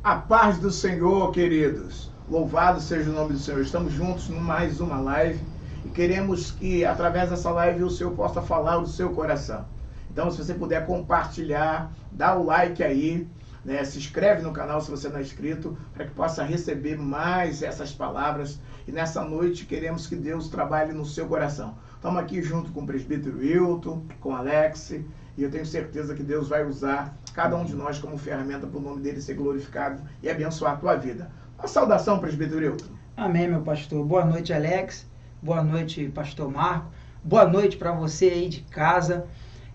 A paz do Senhor, queridos. Louvado seja o nome do Senhor. Estamos juntos em mais uma live e queremos que, através dessa live, o Senhor possa falar do seu coração. Então, se você puder compartilhar, dá o like aí, né? Se inscreve no canal se você não é inscrito, para que possa receber mais essas palavras. E nessa noite queremos que Deus trabalhe no seu coração. Estamos aqui junto com o presbítero Wilton, com o Alex, e eu tenho certeza que Deus vai usar cada um de nós como ferramenta para o nome dele ser glorificado e abençoar a tua vida. Uma saudação, presbítero Wilton. Amém, meu pastor. Boa noite, Alex. Boa noite, pastor Marco. Boa noite para você aí de casa.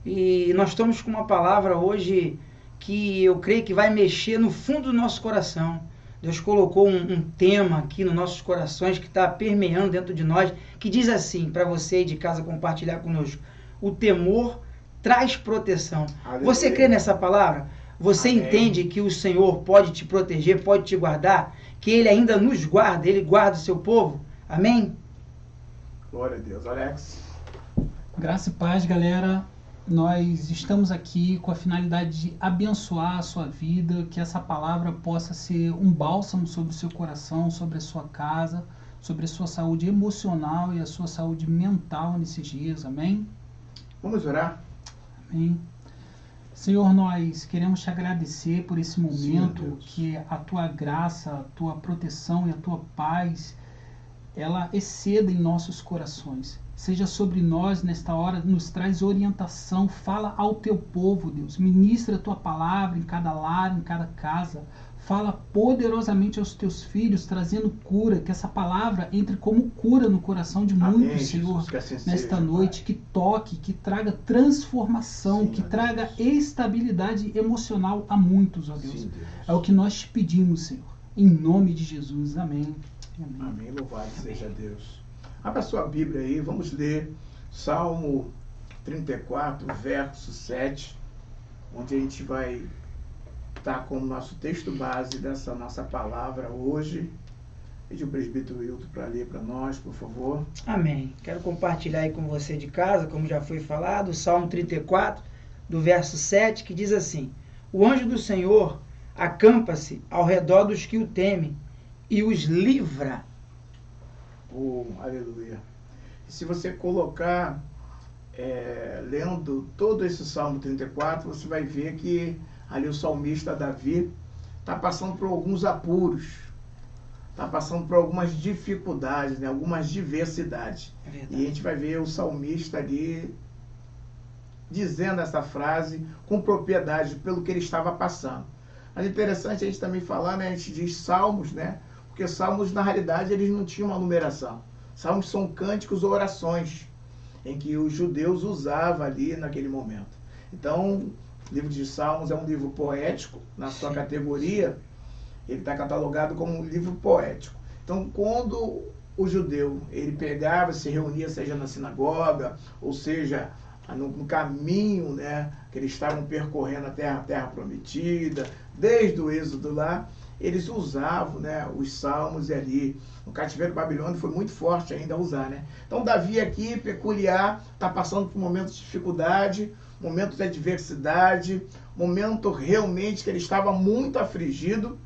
E nós estamos com uma palavra hoje que eu creio que vai mexer no fundo do nosso coração. Deus colocou um tema aqui nos nossos corações que está permeando dentro de nós, que diz assim, para você aí de casa compartilhar conosco: o temor traz proteção. Aleluia. Você crê nessa palavra? Você Amém. Entende que o Senhor pode te proteger, pode te guardar, que Ele ainda nos guarda, Ele guarda o seu povo? Amém? Glória a Deus. Alex. Graça e paz, galera. Nós estamos aqui com a finalidade de abençoar a sua vida, que essa palavra possa ser um bálsamo sobre o seu coração, sobre a sua casa, sobre a sua saúde emocional e a sua saúde mental nesses dias. Amém? Vamos orar. Amém. Senhor, nós queremos te agradecer por esse momento, que a tua graça, a tua proteção e a tua paz, ela exceda em nossos corações. Seja sobre nós nesta hora, nos traz orientação, fala ao teu povo, Deus. Ministra a tua palavra em cada lar, em cada casa. Fala poderosamente aos teus filhos, trazendo cura, que essa palavra entre como cura no coração de muitos, Amém, Senhor, Jesus, assim nesta seja, noite, Pai. Que toque, que traga transformação, Sim, que traga estabilidade emocional a muitos, ó Deus. Sim, Deus. É o que nós te pedimos, Senhor. Em nome de Jesus. Amém. Amém. Amém. Louvado seja Deus. Abra sua Bíblia aí, vamos ler Salmo 34, verso 7, onde a gente vai estar como nosso texto base dessa nossa palavra hoje. Pede o presbítero Wilton para ler para nós, por favor. Amém. Quero compartilhar aí com você de casa, como já foi falado, o Salmo 34, do verso 7, que diz assim: o anjo do Senhor acampa-se ao redor dos que o temem e os livra. Oh, aleluia. E se você colocar, lendo todo esse Salmo 34, você vai ver que ali o salmista Davi está passando por alguns apuros, está passando por algumas dificuldades, né, algumas diversidades. E a gente vai ver o salmista ali dizendo essa frase com propriedade pelo que ele estava passando. Mas é interessante a gente também falar, né, a gente diz salmos, né? Porque salmos, na realidade, eles não tinham uma numeração. Salmos são cânticos ou orações em que os judeus usavam ali naquele momento. Então, o livro de Salmos é um livro poético, na sua categoria, ele está catalogado como um livro poético. Então, quando o judeu, ele pegava, se reunia, seja na sinagoga, ou seja, no caminho, né, que eles estavam percorrendo a terra prometida, desde o êxodo lá, eles usavam, né, os salmos, e ali no cativeiro babilônico foi muito forte ainda a usar, né? Então Davi aqui, peculiar, está passando por momentos de dificuldade, momentos de adversidade, momento realmente que ele estava muito afligido,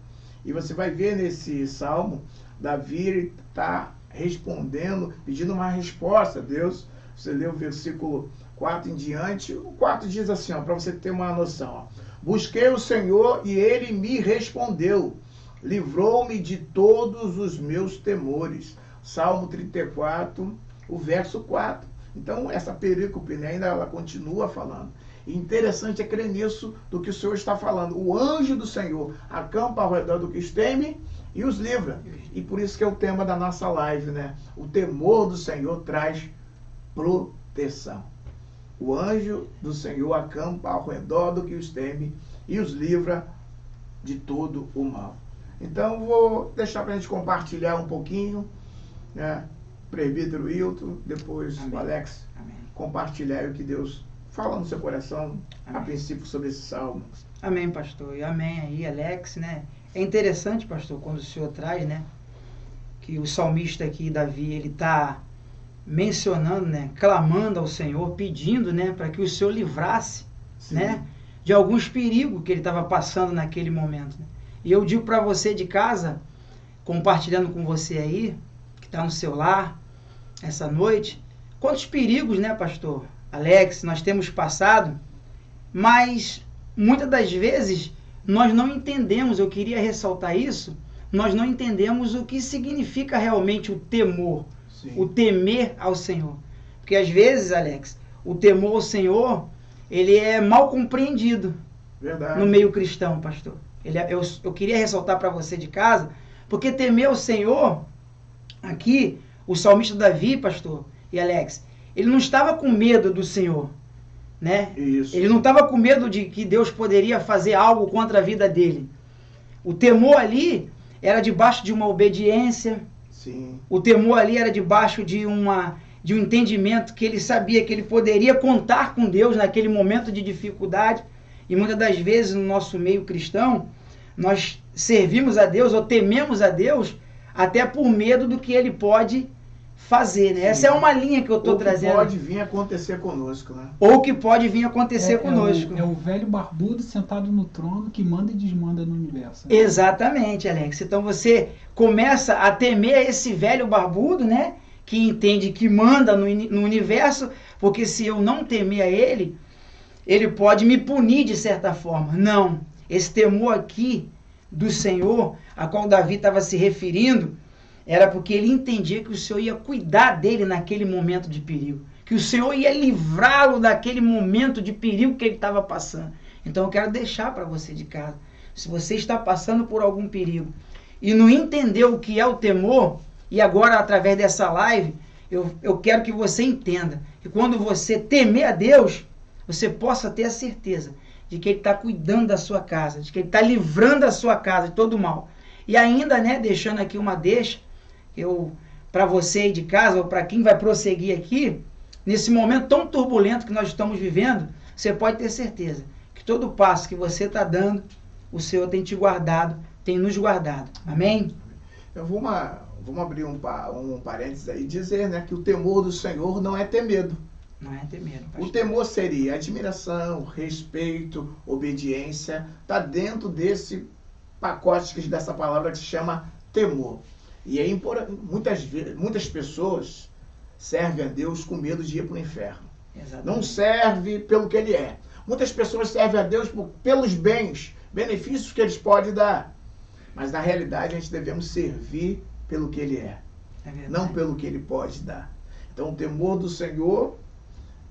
e você vai ver nesse salmo, Davi está respondendo, pedindo uma resposta a Deus. Você lê o versículo 4 em diante, o 4 diz assim, para você ter uma noção, ó: busquei o Senhor e Ele me respondeu, livrou-me de todos os meus temores. Salmo 34, o verso 4. Então, essa perícope, né, ainda ela continua falando. E interessante é crer nisso do que o Senhor está falando. O anjo do Senhor acampa ao redor do que os teme e os livra. E por isso que é o tema da nossa live, né? O temor do Senhor traz proteção. O anjo do Senhor acampa ao redor do que os teme e os livra de todo o mal. Então, vou deixar para a gente compartilhar um pouquinho, né? Presbítero Wilton, depois Amém. O Alex, Amém. Compartilhar o que Deus fala no seu coração, Amém. A princípio, sobre esse salmo. Amém, pastor. E amém aí, Alex, né? É interessante, pastor, quando o senhor traz, né, que o salmista aqui, Davi, ele está mencionando, né, clamando ao Senhor, pedindo, né, para que o Senhor livrasse, né, de alguns perigos que ele estava passando naquele momento, né? E eu digo para você de casa, compartilhando com você aí, que está no seu lar, essa noite, quantos perigos, né, pastor Alex, nós temos passado, mas muitas das vezes nós não entendemos, eu queria ressaltar isso, nós não entendemos o que significa realmente o temor, sim, o temer ao Senhor. Porque às vezes, Alex, o temor ao Senhor, ele é mal compreendido. Verdade. No meio cristão, pastor. Eu queria ressaltar para você de casa, porque temer ao Senhor, aqui, o salmista Davi, pastor e Alex, ele não estava com medo do Senhor, né? Isso. Ele não estava com medo de que Deus poderia fazer algo contra a vida dele. O temor ali era debaixo de uma obediência. Sim. O temor ali era debaixo de um entendimento que ele sabia que ele poderia contar com Deus naquele momento de dificuldade. E muitas das vezes no nosso meio cristão, nós servimos a Deus ou tememos a Deus até por medo do que ele pode fazer, né? Essa é uma linha que eu estou trazendo. Ou que pode vir acontecer conosco, né? Ou que pode vir acontecer conosco. É o velho barbudo sentado no trono que manda e desmanda no universo. Né? Exatamente, Alex. Então você começa a temer esse velho barbudo, né? Que entende que manda no universo, porque se eu não temer a ele, ele pode me punir de certa forma. Não. Esse temor aqui do Senhor, a qual Davi estava se referindo, era porque ele entendia que o Senhor ia cuidar dele naquele momento de perigo. Que o Senhor ia livrá-lo daquele momento de perigo que ele estava passando. Então eu quero deixar para você de casa. Se você está passando por algum perigo e não entendeu o que é o temor, e agora através dessa live, eu quero que você entenda que quando você temer a Deus, você possa ter a certeza de que Ele está cuidando da sua casa, de que Ele está livrando a sua casa de todo mal. E ainda, né, deixando aqui uma deixa, para você aí de casa, ou para quem vai prosseguir aqui, nesse momento tão turbulento que nós estamos vivendo, você pode ter certeza que todo passo que você está dando, o Senhor tem te guardado, tem nos guardado. Amém? Eu vamos abrir um parênteses aí e dizer, né, que o temor do Senhor não é ter medo. Não é ter medo, pastor. O temor seria admiração, respeito, obediência. Está dentro desse pacote dessa palavra que se chama temor. E aí, muitas pessoas servem a Deus com medo de ir para o inferno. Exatamente. Não serve pelo que Ele é. Muitas pessoas servem a Deus pelos benefícios que Eles podem dar. Mas na realidade a gente devemos servir pelo que Ele é. Não pelo que Ele pode dar. Então o temor do Senhor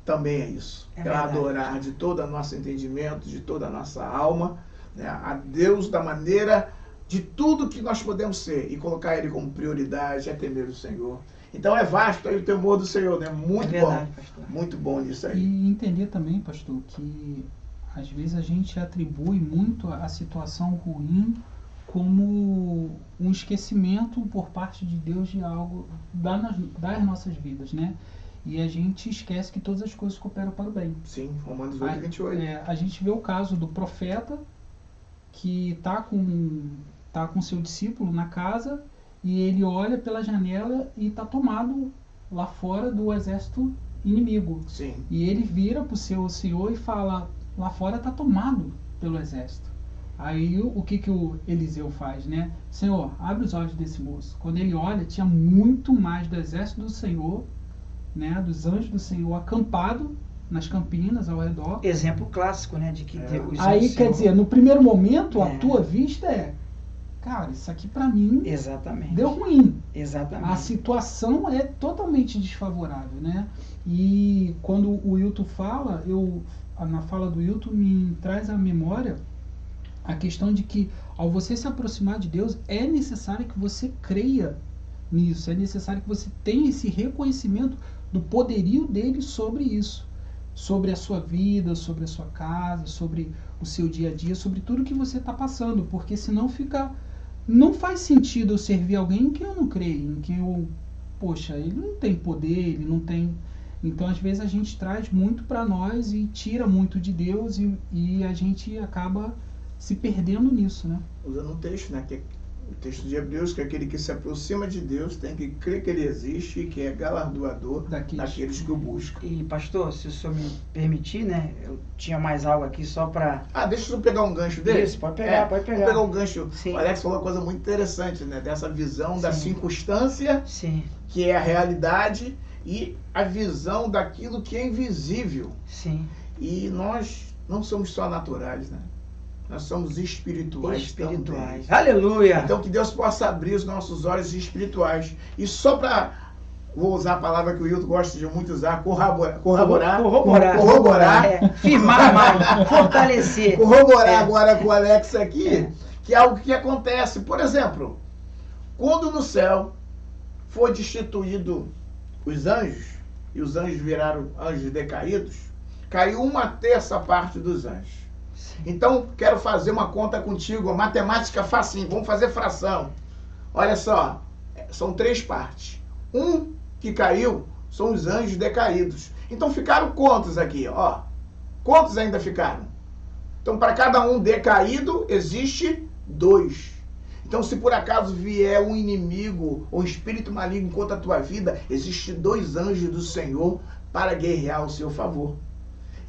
também é isso. É adorar de todo o nosso entendimento, de toda a nossa alma, né, a Deus da maneira de tudo que nós podemos ser e colocar Ele como prioridade, é temer o Senhor. Então é vasto aí o temor do Senhor, né? Muito bom. Pastor. Muito bom nisso aí. E entender também, pastor, que às vezes a gente atribui muito a situação ruim como um esquecimento por parte de Deus de algo das nossas vidas, né? E a gente esquece que todas as coisas cooperam para o bem. Sim, Romanos 8, 28. A gente vê o caso do profeta que está com seu discípulo na casa e ele olha pela janela e está tomado lá fora do exército inimigo. Sim. E ele vira para o seu senhor e fala, lá fora está tomado pelo exército. Aí o que o Eliseu faz, né? Senhor, abre os olhos desse moço. Quando ele olha, tinha muito mais do exército do Senhor, né, dos anjos do Senhor acampado nas campinas ao redor. Exemplo clássico, né, de que Deus. Aí quer dizer, no primeiro momento a tua vista cara, isso aqui para mim exatamente deu ruim. Exatamente. A situação é totalmente desfavorável, né? E quando o Wilton fala, na fala do Wilton me traz à memória a questão de que ao você se aproximar de Deus é necessário que você creia nisso, é necessário que você tenha esse reconhecimento do poderio dele sobre isso, sobre a sua vida, sobre a sua casa, sobre o seu dia a dia, sobre tudo que você está passando, porque senão não faz sentido eu servir alguém em que eu não creio, em que poxa, ele não tem poder, ele não tem. Então às vezes a gente traz muito para nós e tira muito de Deus e a gente acaba se perdendo nisso, né? Usando um texto, né, que O texto de Hebreus, que aquele que se aproxima de Deus tem que crer que ele existe e que é galardoador daqueles que o buscam. E pastor, se o senhor me permitir, né, eu tinha mais algo aqui só para... Deixa eu pegar um gancho dele. Isso, pode pegar, pode pegar. Vou pegar um gancho. Sim. O Alex falou uma coisa muito interessante, né, dessa visão Sim. da circunstância, Sim. que é a realidade, e a visão daquilo que é invisível. Sim. E nós não somos só naturais, né? Nós somos espirituais também. Aleluia! Então que Deus possa abrir os nossos olhos espirituais. E só para, vou usar a palavra que o Hilton gosta de muito usar, corroborar. Firmar mais, fortalecer. Corroborar agora com o Alex aqui, que é algo que acontece. Por exemplo, quando no céu foi destituído os anjos, e os anjos viraram anjos decaídos, caiu 1/3 parte dos anjos. Então, quero fazer uma conta contigo, a matemática facinho, vamos fazer fração. Olha só, são 3 partes. Um que caiu são os anjos decaídos. Então, ficaram quantos aqui? Ó, quantos ainda ficaram? Então, para cada um decaído, existe 2. Então, se por acaso vier um inimigo ou um espírito maligno contra a tua vida, existe 2 anjos do Senhor para guerrear ao seu favor.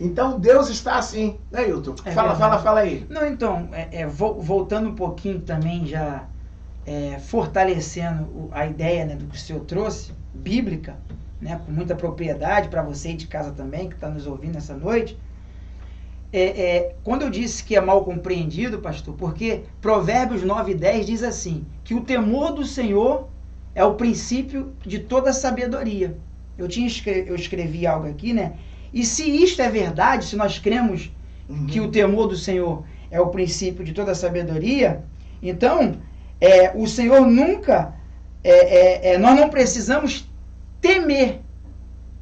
Então, Deus está assim, né, Hilton? Fala aí. Não, então, voltando um pouquinho também, já fortalecendo a ideia, né, do que o senhor trouxe, bíblica, né, com muita propriedade para você de casa também, que está nos ouvindo essa noite. Quando eu disse que é mal compreendido, pastor, porque Provérbios 9:10 diz assim, que o temor do Senhor é o princípio de toda sabedoria. Eu escrevi algo aqui, né? E se isto é verdade, se nós cremos que o temor do Senhor é o princípio de toda sabedoria, então o Senhor nunca, nós não precisamos temer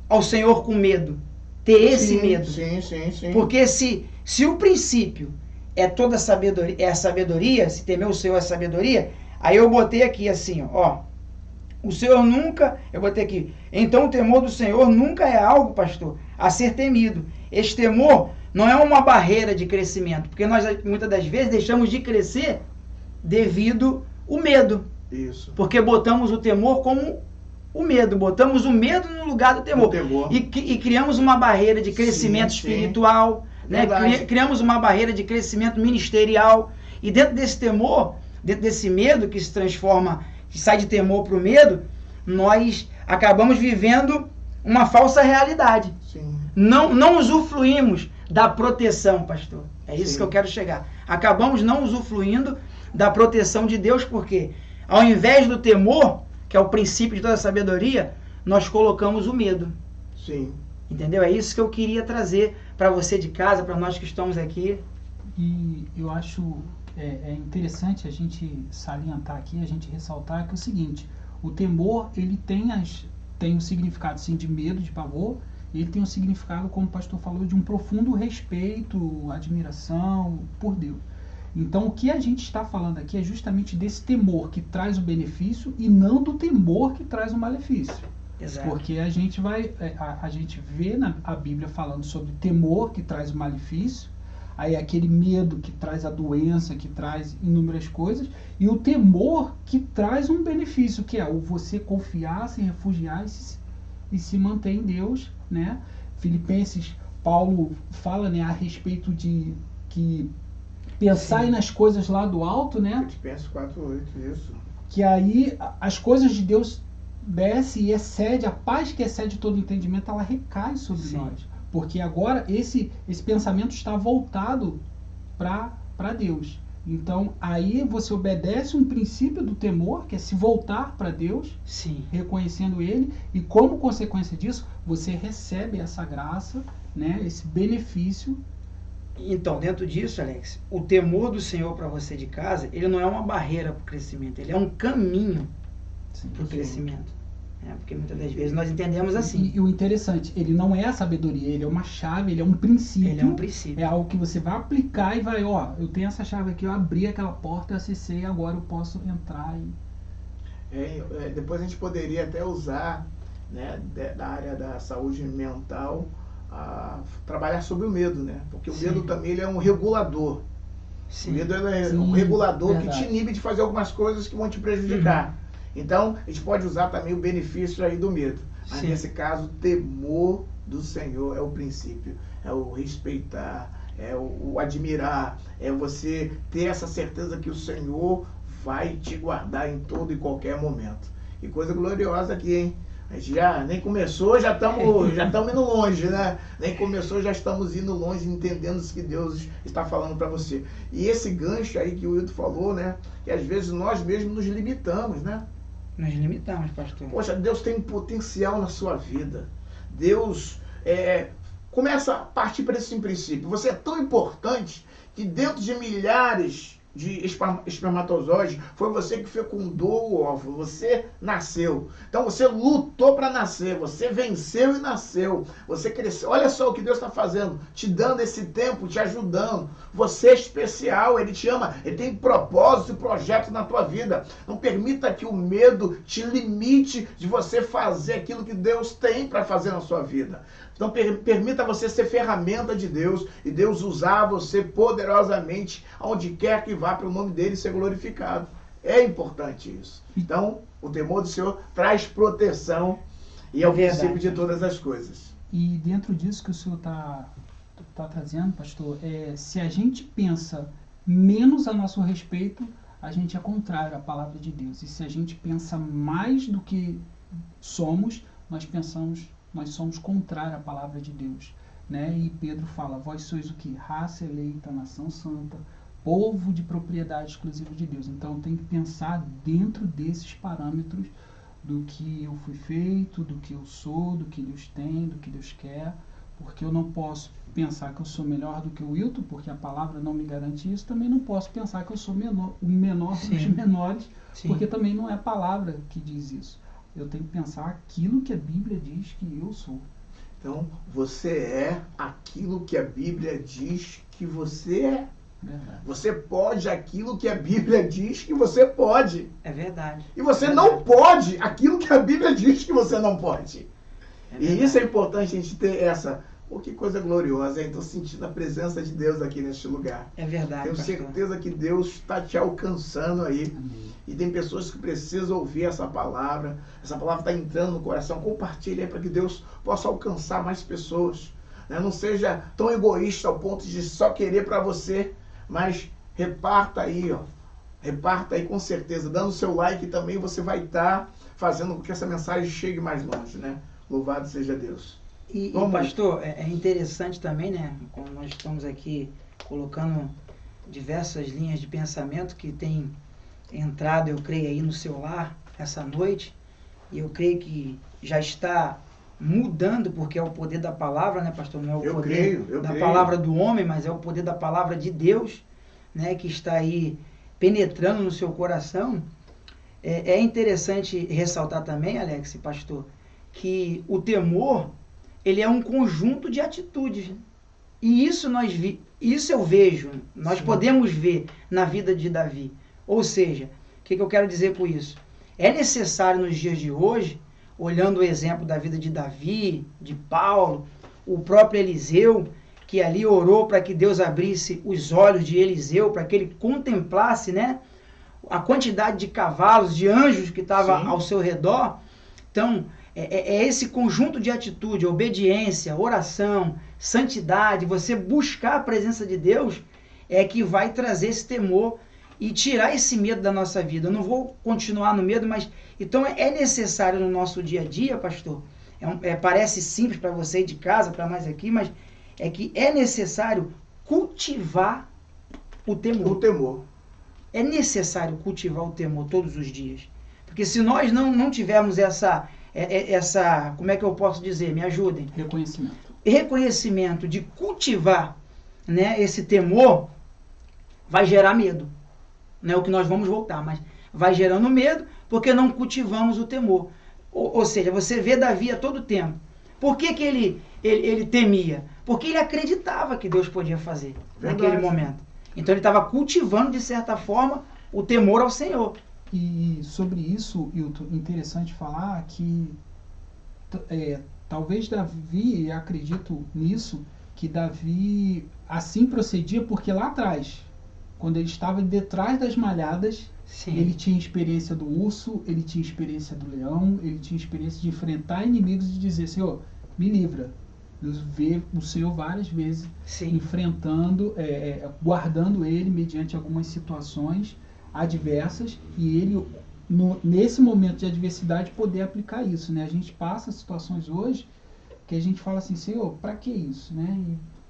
ao Senhor com medo, ter esse medo. Sim. Porque se o princípio é toda sabedoria, é a sabedoria, se temer o Senhor é a sabedoria, aí eu botei aqui assim, ó, o Senhor nunca, eu botei aqui, então o temor do Senhor nunca é algo, pastor, a ser temido. Este temor não é uma barreira de crescimento, porque nós muitas das vezes deixamos de crescer devido ao medo. Isso. Porque botamos o temor como o medo, botamos o medo no lugar do temor. E criamos uma barreira de crescimento espiritual, né? Criamos uma barreira de crescimento ministerial. E dentro desse temor, dentro desse medo que se transforma, que sai de temor para o medo, nós acabamos vivendo uma falsa realidade. Sim. Não usufruímos da proteção, pastor. É isso que eu quero chegar. Acabamos não usufruindo da proteção de Deus, porque ao invés do temor, que é o princípio de toda a sabedoria, nós colocamos o medo. Sim. Entendeu? É isso que eu queria trazer para você de casa, para nós que estamos aqui. E eu acho interessante a gente salientar aqui, a gente ressaltar que é o seguinte, o temor, ele tem um significado, sim, de medo, de pavor, e ele tem um significado, como o pastor falou, de um profundo respeito, admiração por Deus. Então, o que a gente está falando aqui é justamente desse temor que traz o benefício e não do temor que traz o malefício. Exato. Porque a gente vê a Bíblia falando sobre temor que traz o malefício, aí aquele medo que traz a doença, que traz inúmeras coisas, e o temor que traz um benefício, que é o você confiar, se refugiar e se manter em Deus, né? Filipenses, Paulo fala, né, a respeito de que pensar nas coisas lá do alto, né? Filipenses 4:8, isso. Que aí as coisas de Deus desce e excede, a paz que excede todo entendimento, ela recai sobre nós. Porque agora esse pensamento está voltado para Deus. Então, aí você obedece um princípio do temor, que é se voltar para Deus, reconhecendo Ele, e como consequência disso, você recebe essa graça, né, esse benefício. Então, dentro disso, Alex, o temor do Senhor para você de casa, ele não é uma barreira para o crescimento, ele é um caminho para o crescimento. Porque muitas das vezes nós entendemos assim. E o interessante, ele não é a sabedoria, ele é uma chave, ele é um princípio. Ele é um princípio. É algo que você vai aplicar e vai, eu tenho essa chave aqui, eu abri aquela porta, eu acessei, agora eu posso entrar. Depois a gente poderia até usar, né, da área da saúde mental, trabalhar sobre o medo, né? Porque o medo também ele é um regulador. Sim. O medo é Sim, um regulador verdade. que te inibe de fazer algumas coisas que vão te prejudicar. Então, a gente pode usar também o benefício aí do medo. Mas Sim. nesse caso, o temor do Senhor é o princípio. É o respeitar, é o admirar, é você ter essa certeza que o Senhor vai te guardar em todo e qualquer momento. E coisa gloriosa aqui, hein? A gente já nem começou, já estamos indo longe, né? Nem começou, já estamos indo longe, entendendo o que Deus está falando para você. E esse gancho aí que o Wilton falou, né? Que às vezes nós mesmos nos limitamos, né? Nos limitamos, pastor. Poxa, Deus tem potencial na sua vida. Deus começa a partir para esse princípio. Você é tão importante que dentro de milhares de espermatozoides, foi você que fecundou o óvulo, você nasceu. Então você lutou para nascer, você venceu e nasceu, você cresceu. Olha só o que Deus está fazendo, te dando esse tempo, te ajudando. Você é especial, Ele te ama, Ele tem propósito e projeto na tua vida. Não permita que o medo te limite de você fazer aquilo que Deus tem para fazer na sua vida. Então permita você ser ferramenta de Deus e Deus usar você poderosamente aonde quer que vá para o nome dele ser glorificado. É importante isso. Então, o temor do Senhor traz proteção e é o princípio de todas as coisas. E dentro disso que o Senhor está trazendo, pastor, se a gente pensa menos a nosso respeito, a gente é contrário à palavra de Deus. E se a gente pensa mais do que somos, nós somos contrários à palavra de Deus, né? E Pedro fala, vós sois o que? Raça eleita, nação santa, povo de propriedade exclusiva de Deus. Então tem que pensar dentro desses parâmetros do que eu fui feito, do que eu sou, do que Deus tem, do que Deus quer, porque eu não posso pensar que eu sou melhor do que o Wilton, porque a palavra não me garante isso. Também não posso pensar que eu sou o menor dos menores, porque também não é a palavra que diz isso. Eu tenho que pensar aquilo que a Bíblia diz que eu sou. Então, você é aquilo que a Bíblia diz que você é. Verdade. Você pode aquilo que a Bíblia diz que você pode. É verdade. E você não pode aquilo que a Bíblia diz que você não pode. E isso é importante a gente ter essa... Pô, que coisa gloriosa, hein? Estou sentindo a presença de Deus aqui neste lugar. É verdade, Tenho certeza que Deus está te alcançando aí. Amém. E tem pessoas que precisam ouvir essa palavra. Essa palavra está entrando no coração. Compartilhe aí para que Deus possa alcançar mais pessoas. Né? Não seja tão egoísta ao ponto de só querer para você, mas reparta aí, ó. Reparta aí com certeza. Dando seu like também você vai estar fazendo com que essa mensagem chegue mais longe, né? Louvado seja Deus. E pastor, é interessante também, né? Como nós estamos aqui colocando diversas linhas de pensamento que tem entrado, eu creio, aí no seu lar essa noite, e eu creio que já está mudando, porque é o poder da palavra, né, pastor? Não é o poder da palavra do homem, mas é o poder da palavra de Deus, né, que está aí penetrando no seu coração. É interessante ressaltar também, Alex, pastor, que o temor, ele é um conjunto de atitudes. E isso isso eu vejo, nós podemos ver na vida de Davi. Ou seja, o que eu quero dizer com isso? É necessário nos dias de hoje, olhando o exemplo da vida de Davi, de Paulo, o próprio Eliseu, que ali orou para que Deus abrisse os olhos de Eliseu, para que ele contemplasse, né, a quantidade de cavalos, de anjos que estava ao seu redor. Então, é esse conjunto de atitude, obediência, oração, santidade, você buscar a presença de Deus, é que vai trazer esse temor e tirar esse medo da nossa vida. Eu não vou continuar no medo, mas então é necessário no nosso dia a dia, pastor, parece simples para você de casa, para nós aqui, mas é que é necessário cultivar o temor. O temor. É necessário cultivar o temor todos os dias. Porque se nós não tivermos essa, como é que eu posso dizer? Me ajudem. Reconhecimento de cultivar, né, esse temor, vai gerar medo. Não é o que nós vamos voltar, mas vai gerando medo porque não cultivamos o temor. Ou seja, você vê Davi a todo tempo. Por que ele temia? Porque ele acreditava que Deus podia fazer naquele momento. Então ele estava cultivando, de certa forma, o temor ao Senhor. E sobre isso, Hilton, interessante falar que talvez Davi, e acredito nisso, que Davi assim procedia porque lá atrás quando ele estava detrás das malhadas, Sim. ele tinha experiência do urso, ele tinha experiência do leão, ele tinha experiência de enfrentar inimigos e de dizer, Senhor, me livra. Deus vê o Senhor várias vezes Sim. enfrentando, guardando ele mediante algumas situações adversas e ele, nesse momento de adversidade, poder aplicar isso, né? A gente passa situações hoje que a gente fala assim, Senhor, para que isso, né?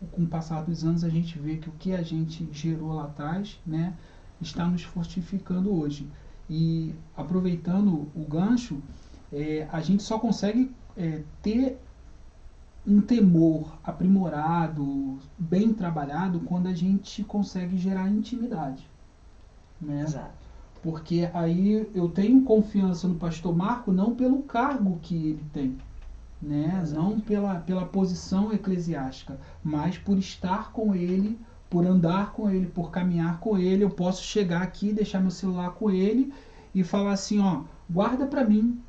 E com o passar dos anos a gente vê que o que a gente gerou lá atrás, né, está nos fortificando hoje. E aproveitando o gancho, a gente só consegue ter um temor aprimorado, bem trabalhado, quando a gente consegue gerar intimidade, né? Exato. Porque aí eu tenho confiança no pastor Marco não pelo cargo que ele tem, né? Não pela posição eclesiástica, mas por estar com ele, por andar com ele, por caminhar com ele. Eu posso chegar aqui, deixar meu celular com ele e falar assim, ó, guarda para mim,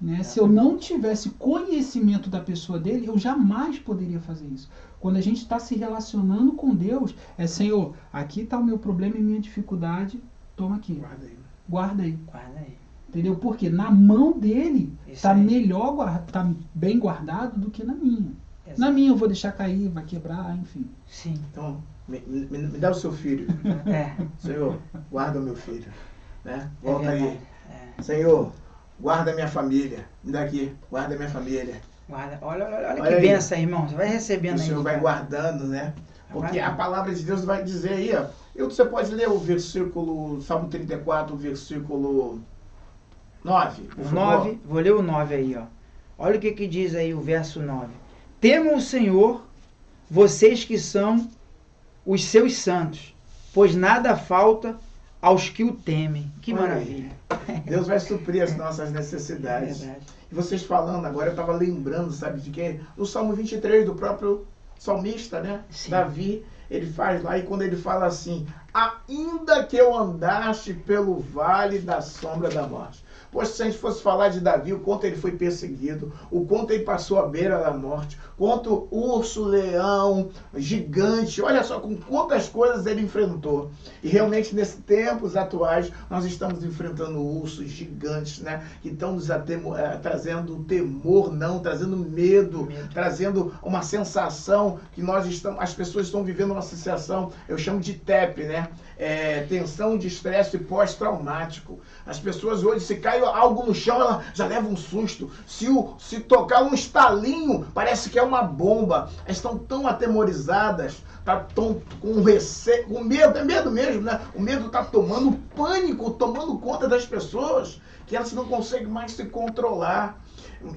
né? Se eu não tivesse conhecimento da pessoa dele, eu jamais poderia fazer isso. Quando a gente está se relacionando com Deus, Senhor, aqui está o meu problema e minha dificuldade, toma aqui, Guarda aí. guarda aí. Guarda aí. Entendeu? Porque na mão dele Isso tá aí. melhor, tá bem guardado do que na minha. Exato. Na minha eu vou deixar cair, vai quebrar, enfim. Sim. Então, me dá o seu filho. Senhor, guarda o meu filho. Né? Volta aí. Senhor, guarda a minha família. Me dá aqui, guarda a minha família. Guarda. Olha que aí. benção, irmão. Você vai recebendo O aí. Senhor vai cara. guardando, né? Porque Vai. a palavra de Deus vai dizer aí, ó. Você pode ler o versículo, Salmo 34, versículo 9, por O favor. 9, vou ler o 9 aí, ó. Olha o que diz aí o verso 9. Temam o Senhor, vocês que são os seus santos, pois nada falta aos que o temem. Que Olha aí. maravilha. Deus vai suprir as nossas É necessidades. verdade. E vocês falando agora, eu estava lembrando, sabe de quem? Do Salmo 23, do próprio salmista, né? Sim. Davi, ele faz lá, e quando ele fala assim, ainda que eu andaste pelo vale da sombra da morte. Pois se a gente fosse falar de Davi, o quanto ele foi perseguido, o quanto ele passou à beira da morte, quanto urso, leão, gigante, olha só com quantas coisas ele enfrentou. E realmente, nesses tempos atuais, nós estamos enfrentando ursos gigantes, né? Que estão nos trazendo temor, não, trazendo medo, trazendo uma sensação que as pessoas estão vivendo uma sensação, eu chamo de TEP, né? Tensão de estresse pós-traumático. As pessoas hoje, se cai algo no chão, ela já leva um susto. Se tocar um estalinho, parece que é uma bomba. Elas estão tão atemorizadas, estão com receio, com medo, é medo mesmo, né? O medo está tomando pânico, tomando conta das pessoas, que elas não conseguem mais se controlar.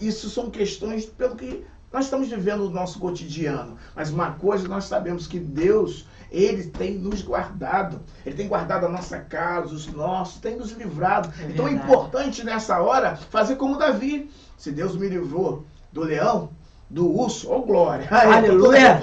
Isso são questões pelo que nós estamos vivendo no nosso cotidiano. Mas uma coisa nós sabemos, que Deus, Ele tem nos guardado. Ele tem guardado a nossa casa, os nossos, tem nos livrado. Então é importante nessa hora fazer como Davi. Se Deus me livrou do leão, do urso, oh glória! Aleluia!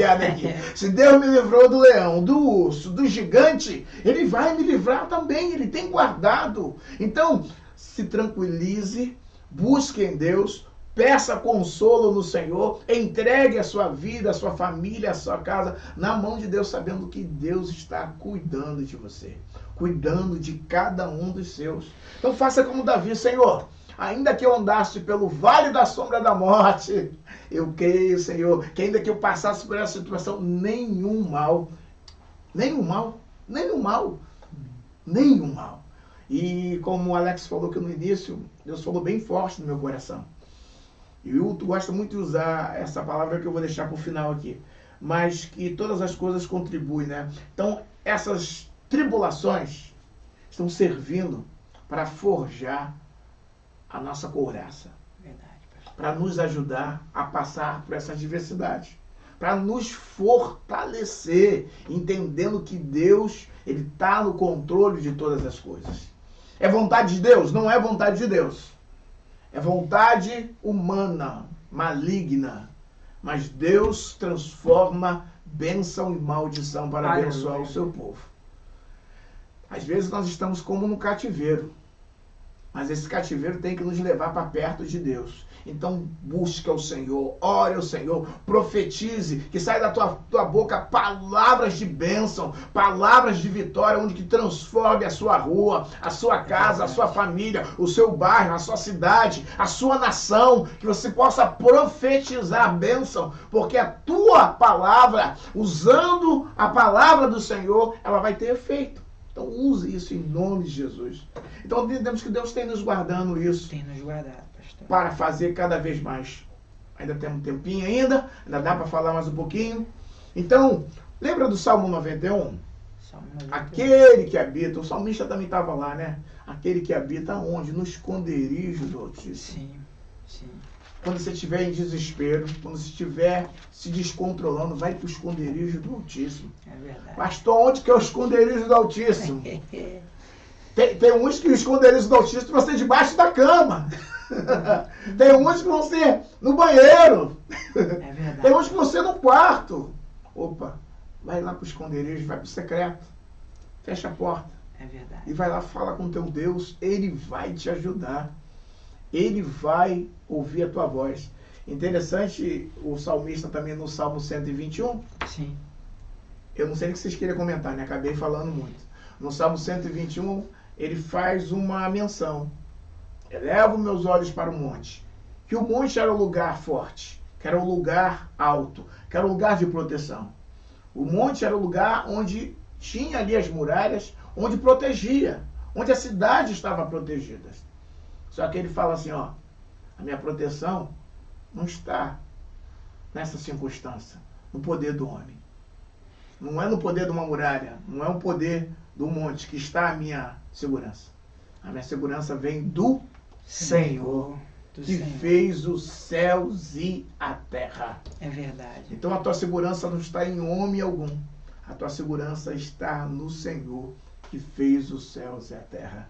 Se Deus me livrou do leão, do urso, do gigante, Ele vai me livrar também. Ele tem guardado. Então, se tranquilize, busque em Deus, peça consolo no Senhor, entregue a sua vida, a sua família, a sua casa na mão de Deus, sabendo que Deus está cuidando de você, cuidando de cada um dos seus. Então faça como Davi, Senhor, ainda que eu andasse pelo vale da sombra da morte, eu creio, Senhor, que ainda que eu passasse por essa situação, nenhum mal. E como o Alex falou que no início, Deus falou bem forte no meu coração. E o Hilton gosta muito de usar essa palavra que eu vou deixar para o final aqui. Mas que todas as coisas contribuem, né? Então, essas tribulações estão servindo para forjar a nossa couraça. Para nos ajudar a passar por essas diversidades. Para nos fortalecer, entendendo que Deus, Ele está no controle de todas as coisas. É vontade de Deus? Não é vontade de Deus. É vontade humana, maligna. Mas Deus transforma bênção e maldição para abençoar o seu povo. Às vezes nós estamos como no cativeiro. Mas esse cativeiro tem que nos levar para perto de Deus. Então busca o Senhor, ore ao Senhor, profetize, que saia da tua boca palavras de bênção, palavras de vitória, onde que transforme a sua rua, a sua casa, a sua família, o seu bairro, a sua cidade, a sua nação, que você possa profetizar a bênção, porque a tua palavra, usando a palavra do Senhor, ela vai ter efeito. Então use isso em nome de Jesus. Então entendemos que Deus tem nos guardando isso. Tem nos guardado, pastor. Para fazer cada vez mais. Ainda temos um tempinho ainda dá para falar mais um pouquinho. Então, lembra do Salmo 91? Salmo 91. Aquele que habita, o salmista também estava lá, né? Aquele que habita onde? No esconderijo do Altíssimo. Sim. Quando você estiver em desespero, quando você estiver se descontrolando, vai para o esconderijo do Altíssimo. É verdade. Pastor, onde que é o esconderijo do Altíssimo? Tem uns que o esconderijo do Altíssimo vai ser debaixo da cama. Tem uns que vão ser no banheiro. É verdade. Tem uns que vão ser no quarto. Opa, vai lá para o esconderijo, vai para o secreto. Fecha a porta. É verdade. E vai lá, fala com teu Deus. Ele vai te ajudar. Ele vai ouvir a tua voz. Interessante o salmista também no Salmo 121. Sim. Eu não sei o que vocês queriam comentar, né? Acabei falando muito. No Salmo 121, ele faz uma menção. Elevo meus olhos para o monte. Que o monte era o lugar forte, que era o lugar alto, que era o lugar de proteção. O monte era o lugar onde tinha ali as muralhas, onde protegia, onde a cidade estava protegida. Só que ele fala assim, ó, a minha proteção não está nessa circunstância, no poder do homem. Não é no poder de uma muralha, não é o poder do monte que está a minha segurança. A minha segurança vem do Senhor, que fez os céus e a terra. É verdade. Então a tua segurança não está em homem algum. A tua segurança está no Senhor, que fez os céus e a terra.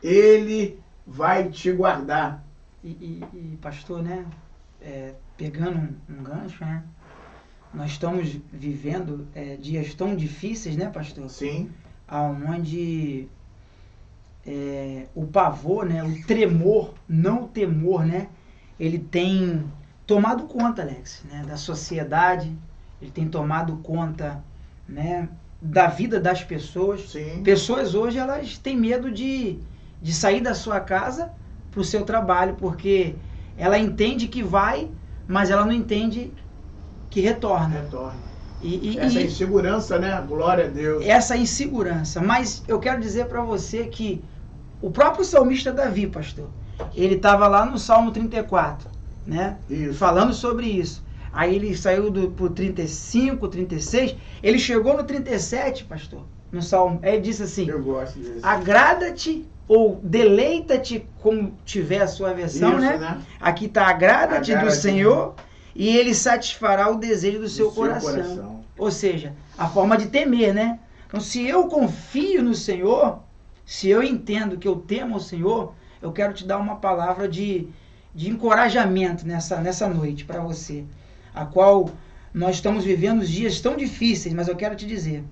Ele vai te guardar. E pastor, né? Pegando um gancho, né? Nós estamos vivendo dias tão difíceis, né, pastor? Sim. Onde o pavor, né, o tremor, não o temor, né, ele tem tomado conta, Alex, né, da sociedade, ele tem tomado conta, né, da vida das pessoas. Sim. Pessoas hoje, elas têm medo de sair da sua casa para o seu trabalho, porque ela entende que vai, mas ela não entende que retorna. Essa insegurança, né? Glória a Deus. Essa insegurança. Mas eu quero dizer para você que o próprio salmista Davi, pastor, ele estava lá no Salmo 34, né? Isso. Falando sobre isso. Aí ele saiu pro 35, 36, ele chegou no 37, pastor, no Salmo. Aí ele disse assim, eu gosto disso. Agrada-te ou deleita-te, como tiver a sua versão, isso, né? Aqui está, agrada-te do Senhor, e ele satisfará o desejo do seu coração. Ou seja, a forma de temer, né? Então, se eu confio no Senhor, se eu entendo que eu temo o Senhor, eu quero te dar uma palavra de encorajamento nessa noite para você, a qual nós estamos vivendo dias tão difíceis, mas eu quero te dizer,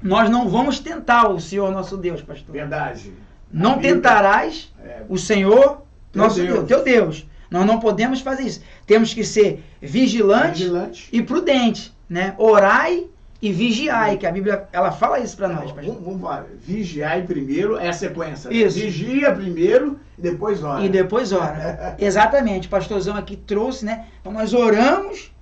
nós não vamos tentar o Senhor nosso Deus, pastor. Verdade. Não tentarás o Senhor nosso Deus, teu Deus. Nós não podemos fazer isso. Temos que ser vigilante e prudente, né? Orai e vigiai, que a Bíblia ela fala isso para nós. Vamos lá. Vigiai primeiro, é a sequência. Isso. Vigia primeiro e depois ora. E depois ora. Exatamente. O pastorzão aqui trouxe, né? Então nós oramos,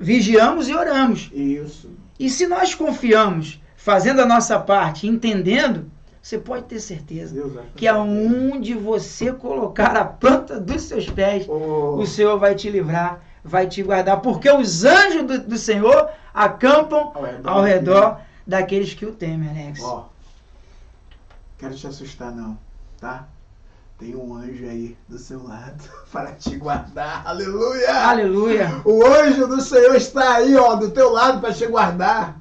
vigiamos e oramos. Isso. E se nós confiamos, fazendo a nossa parte, entendendo, você pode ter certeza que aonde você colocar a planta dos seus pés, o Senhor vai te livrar, vai te guardar, porque os anjos do Senhor acampam ao redor daqueles que o temem, Alex. Quero te assustar não, tá? Tem um anjo aí do seu lado para te guardar. Aleluia! Aleluia! O anjo do Senhor está aí, do teu lado para te guardar.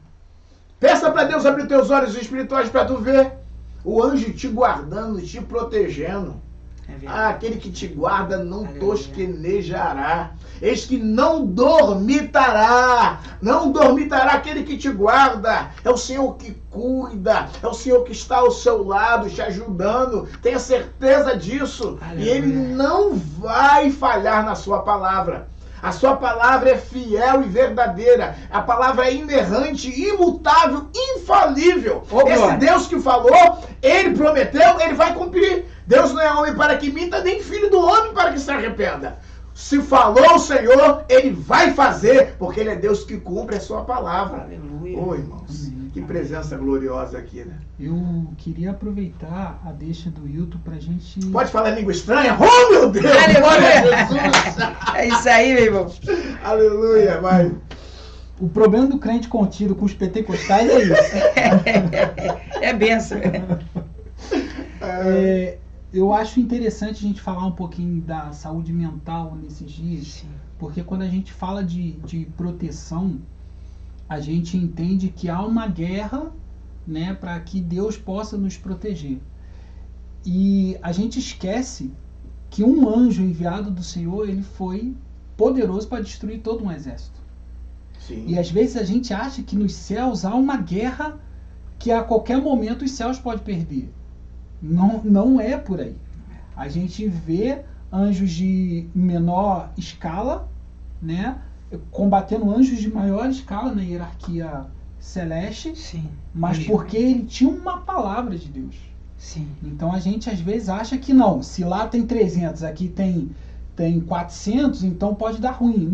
Peça para Deus abrir teus olhos espirituais para tu ver o anjo te guardando, te protegendo. Aquele que te guarda não tosquenejará. Eis que não dormitará. Não dormitará aquele que te guarda. É o Senhor que cuida. É o Senhor que está ao seu lado, te ajudando. Tenha certeza disso. Aleluia. E Ele não vai falhar na sua palavra. A sua palavra é fiel e verdadeira. A palavra é inerrante, imutável, infalível. Esse Deus que falou, Ele prometeu, Ele vai cumprir. Deus não é homem para que minta, nem filho do homem para que se arrependa. Se falou o Senhor, Ele vai fazer, porque Ele é Deus que cumpre a sua palavra. Aleluia. Ô, irmãos, que presença gloriosa aqui, né? Eu queria aproveitar a deixa do Hilton pra gente... Pode falar língua estranha? Oh, meu Deus! Aleluia! Jesus! É isso aí, meu irmão. Aleluia, vai. O problema do crente contido com os pentecostais é isso. É benção. Eu acho interessante a gente falar um pouquinho da saúde mental nesses dias. Sim. Porque quando a gente fala de proteção, a gente entende que há uma guerra, né, para que Deus possa nos proteger. E a gente esquece que um anjo enviado do Senhor, ele foi poderoso para destruir todo um exército. Sim. E às vezes a gente acha que nos céus há uma guerra que a qualquer momento os céus podem perder. Não é por aí. A gente vê anjos de menor escala, né, combatendo anjos de maior escala na hierarquia celeste. Sim. Mas porque ele tinha uma palavra de Deus. Sim. Então a gente às vezes acha que não, se lá tem 300, aqui tem 400, então pode dar ruim.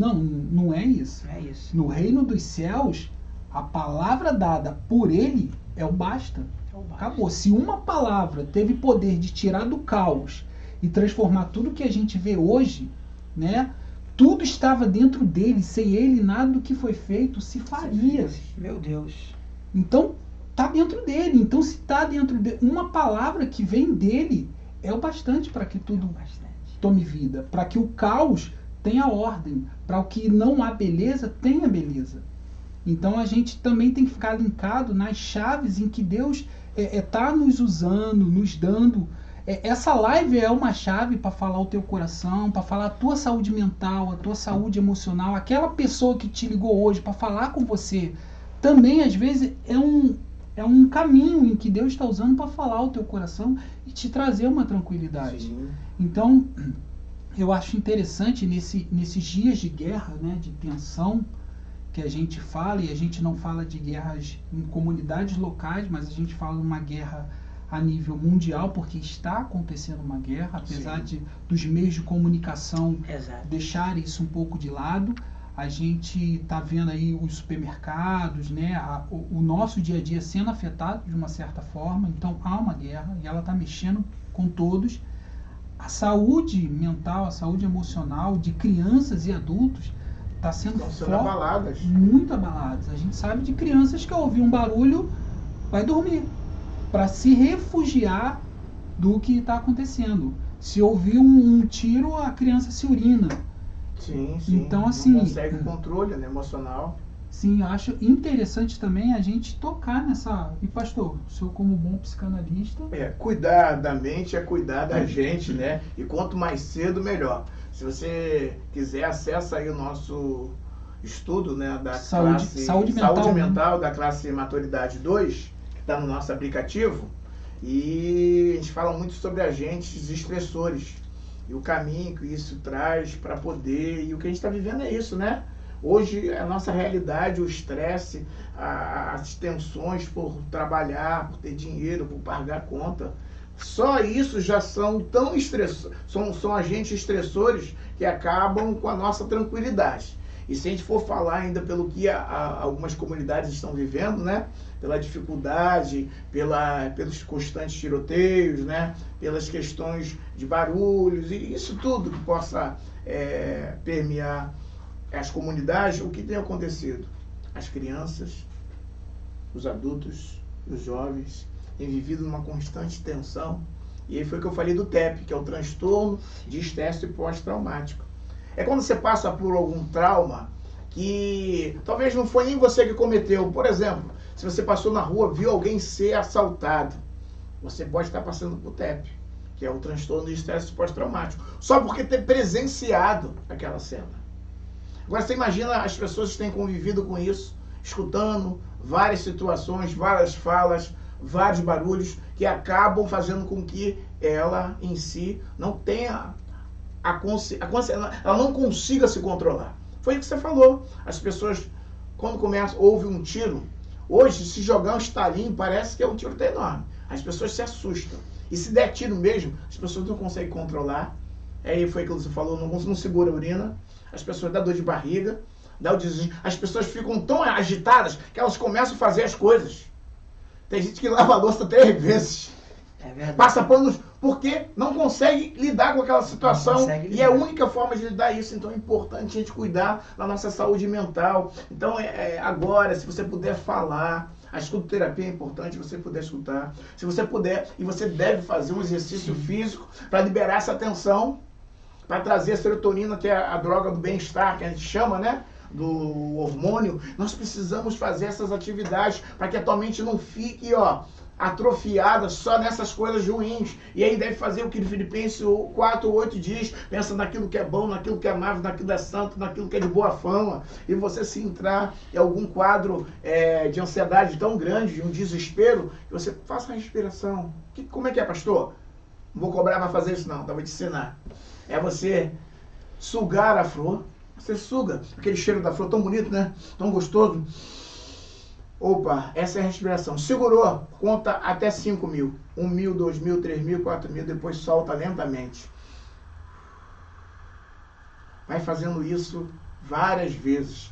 Não é isso. É isso. No reino dos céus, a palavra dada por ele é o basta. Acabou. Se uma palavra teve poder de tirar do caos e transformar tudo que a gente vê hoje, né? Tudo estava dentro dele. Sem ele, nada do que foi feito se faria. Meu Deus. Então, está dentro dele. Então, se está dentro dele, uma palavra que vem dele é o bastante para que tudo tome vida. Para que o caos tenha ordem. Para o que não há beleza, tenha beleza. Então, a gente também tem que ficar linkado nas chaves em que Deus está nos usando, nos dando. Essa live é uma chave para falar o teu coração, para falar a tua saúde mental, a tua saúde emocional. Aquela pessoa que te ligou hoje para falar com você, também às vezes é um caminho em que Deus está usando para falar o teu coração e te trazer uma tranquilidade. Sim. Então, eu acho interessante nesses dias de guerra, né, de tensão, que a gente fala, e a gente não fala de guerras em comunidades locais, mas a gente fala de uma guerra a nível mundial, porque está acontecendo uma guerra, apesar dos meios de comunicação deixarem isso um pouco de lado. A gente está vendo aí os supermercados, né, o nosso dia a dia sendo afetado de uma certa forma. Então há uma guerra e ela está mexendo com todos. A saúde mental, a saúde emocional de crianças e adultos está sendo abaladas. Muito abaladas. A gente sabe de crianças que ao ouvir um barulho vai dormir para se refugiar do que está acontecendo. Se ouvir um tiro, a criança se urina. Sim. Então, assim, não consegue o controle, né, emocional. Sim, eu acho interessante também a gente tocar nessa... E pastor, o senhor como bom psicanalista... Cuidar da mente é cuidar da gente, né? E quanto mais cedo, melhor. Se você quiser, acessa aí o nosso estudo, né, da saúde mental, da classe Maturidade 2, que está no nosso aplicativo. E a gente fala muito sobre agentes estressores e o caminho que isso traz para poder... E o que a gente está vivendo é isso, né? Hoje, a nossa realidade, o estresse, as tensões por trabalhar, por ter dinheiro, por pagar conta, só isso já são tão estressores, são agentes estressores que acabam com a nossa tranquilidade. E se a gente for falar ainda pelo que algumas comunidades estão vivendo, né? Pela dificuldade, pelos constantes tiroteios, né? Pelas questões de barulhos, e isso tudo que possa permear as comunidades, o que tem acontecido? As crianças, os adultos, os jovens têm vivido numa constante tensão. E aí foi o que eu falei do TEP, que é o transtorno de estresse pós-traumático. É quando você passa por algum trauma que talvez não foi nem você que cometeu. Por exemplo, se você passou na rua, viu alguém ser assaltado, você pode estar passando por TEP, que é o transtorno de estresse pós-traumático, só porque ter presenciado aquela cena. Agora você imagina as pessoas que têm convivido com isso, escutando várias situações, várias falas, vários barulhos que acabam fazendo com que ela em si não tenha ela não consiga se controlar. Foi o que você falou. As pessoas, quando houve um tiro, hoje, se jogar um estalinho, parece que é um tiro enorme. As pessoas se assustam. E se der tiro mesmo, as pessoas não conseguem controlar. Aí foi aquilo que você falou, não segura a urina. As pessoas dão dor de barriga, dá o desespero. As pessoas ficam tão agitadas que elas começam a fazer as coisas. Tem gente que lava a louça 3 vezes. É verdade. Passa panos porque não consegue lidar com aquela situação. E é a única forma de lidar isso. Então é importante a gente cuidar da nossa saúde mental. Então agora, se você puder falar, a escutoterapia é importante, se você puder escutar. Se você puder, e você deve fazer um exercício físico para liberar essa tensão, para trazer a serotonina, que é a droga do bem-estar, que a gente chama, né? Do hormônio. Nós precisamos fazer essas atividades para que a tua mente não fique, atrofiada só nessas coisas ruins. E aí deve fazer o que Filipenses 4 ou 8 diz, pensa naquilo que é bom, naquilo que é amável, naquilo que é santo, naquilo que é de boa fama. E você se entrar em algum quadro de ansiedade tão grande, de um desespero, que você faça a respiração. Como é que é, pastor? Não vou cobrar para fazer isso não, vou te ensinar. É você sugar a flor. Você suga aquele cheiro da flor tão bonito, né? Tão gostoso. Opa, essa é a respiração. Segurou, conta até 5.000. 1.000, 2.000, 3.000, 4.000, depois solta lentamente. Vai fazendo isso várias vezes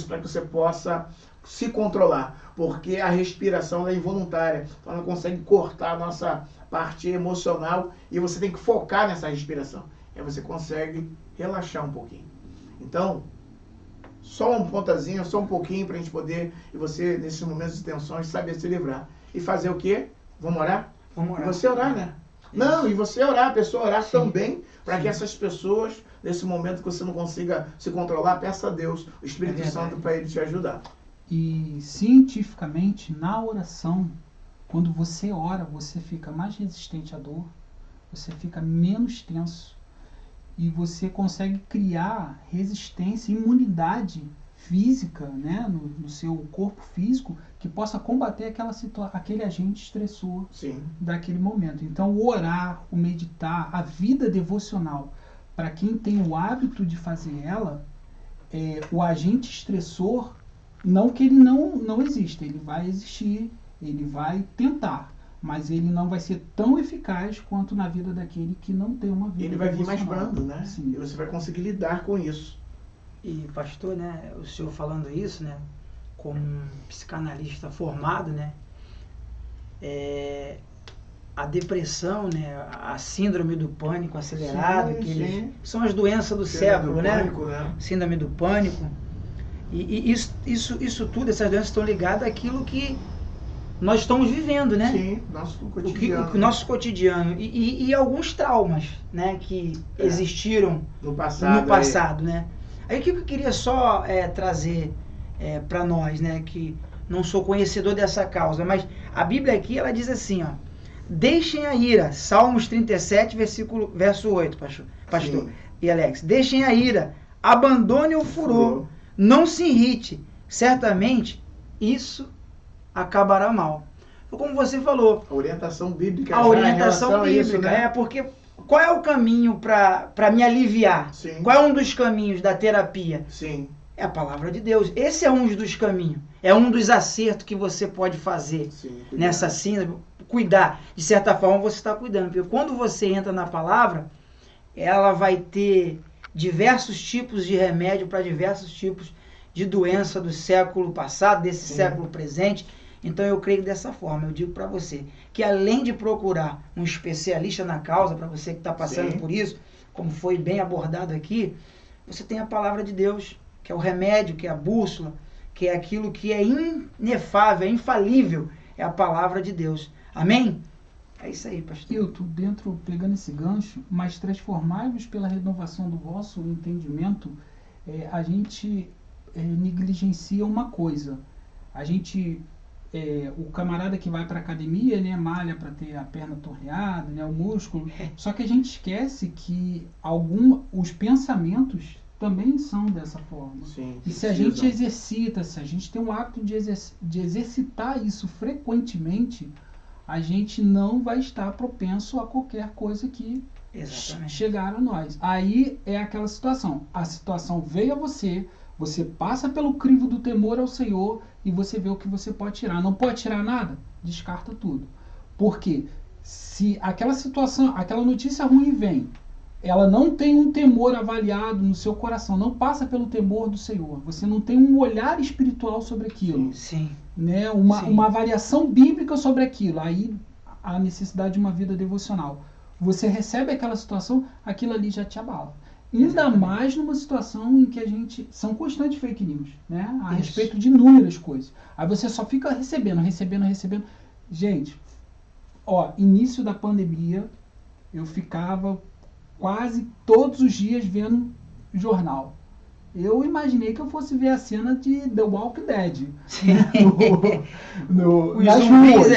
para que você possa se controlar, porque a respiração é involuntária, então ela consegue cortar a nossa parte emocional e você tem que focar nessa respiração. Aí você consegue relaxar um pouquinho. Então, só um pontazinho, só um pouquinho para a gente poder, e você, nesses momentos de tensões, saber se livrar. E fazer o quê? Vamos orar? Vamos orar. E você orar, né? Não, e você orar, a pessoa orar também, para que essas pessoas, nesse momento que você não consiga se controlar, peça a Deus, o Espírito Santo, para ele te ajudar. E cientificamente, na oração, quando você ora, você fica mais resistente à dor, você fica menos tenso e você consegue criar resistência, imunidade física, né, no seu corpo físico, que possa combater aquele agente estressor daquele momento. Então, o orar, o meditar, a vida devocional, para quem tem o hábito de fazer ela, o agente estressor, não que ele não exista, ele vai existir, ele vai tentar, mas ele não vai ser tão eficaz quanto na vida daquele que não tem uma vida devocional. Ele vai vir mais brando, né? Sim. E você vai conseguir lidar com isso. E pastor, né, o senhor falando isso, né, como um psicanalista formado, né, a depressão, né, a síndrome do pânico acelerado, são as doenças do século, né? Pânico, né? Síndrome do pânico. E isso tudo, essas doenças estão ligadas àquilo que nós estamos vivendo, né? Sim, nosso cotidiano. O nosso cotidiano. E alguns traumas, né, que existiram no passado, né? Aí o que eu queria só trazer para nós, né, que não sou conhecedor dessa causa, mas a Bíblia aqui, ela diz assim, deixem a ira, Salmos 37, verso 8, pastor e Alex, deixem a ira, abandone o furor, não se irrite, certamente isso acabará mal. Como você falou, a orientação bíblica. A orientação bíblica, isso, né? Porque qual é o caminho para me aliviar? Sim. Qual é um dos caminhos da terapia? Sim. É a palavra de Deus. Esse é um dos caminhos. É um dos acertos que você pode fazer nessa síndrome. Cuidar. De certa forma, você está cuidando. Porque quando você entra na palavra, ela vai ter diversos tipos de remédio para diversos tipos de doença do século passado, desse século presente. Então eu creio dessa forma, eu digo para você, que além de procurar um especialista na causa, para você que está passando por isso, como foi bem abordado aqui, você tem a palavra de Deus, que é o remédio, que é a bússola, que é aquilo que é inefável, é infalível, é a palavra de Deus. Amém? É isso aí, pastor. Eu estou pegando esse gancho, mas transformai-vos pela renovação do vosso entendimento, a gente negligencia uma coisa. A gente o camarada que vai para academia, né, malha para ter a perna torneada, né, o músculo. Só que a gente esquece que os pensamentos também são dessa forma. Sim, e se a gente exercita, se a gente tem um hábito de exercitar isso frequentemente, a gente não vai estar propenso a qualquer coisa que chegar a nós. Aí é aquela situação. A situação veio a você, você passa pelo crivo do temor ao Senhor e você vê o que você pode tirar. Não pode tirar nada? Descarta tudo. Porque se aquela situação, aquela notícia ruim vem, ela não tem um temor avaliado no seu coração, não passa pelo temor do Senhor. Você não tem um olhar espiritual sobre aquilo. Sim. Né? Uma avaliação bíblica sobre aquilo. Aí a necessidade de uma vida devocional. Você recebe aquela situação, aquilo ali já te abala. Ainda mais numa situação em que a gente... São constantes fake news, né? A respeito de inúmeras coisas. Aí você só fica recebendo. Gente, início da pandemia, eu ficava quase todos os dias vendo jornal. Eu imaginei que eu fosse ver a cena de The Walking Dead. Nas ruas.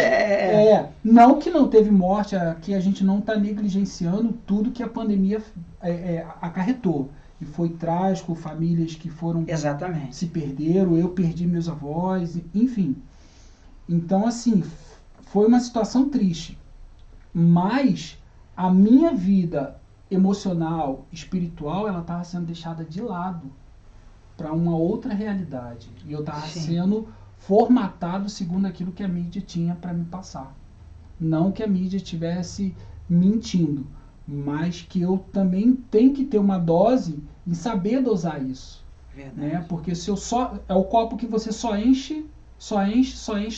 Não que não teve morte, que a gente não está negligenciando tudo que a pandemia acarretou. E foi trágico, famílias que foram... se perderam, eu perdi meus avós, enfim. Então, assim, foi uma situação triste. Mas a minha vida emocional, espiritual, ela estava sendo deixada de lado para uma outra realidade. E eu estava sendo formatado segundo aquilo que a mídia tinha para me passar. Não que a mídia estivesse mentindo, mas que eu também tenho que ter uma dose em saber dosar isso. Né? Porque se eu é o copo que você só enche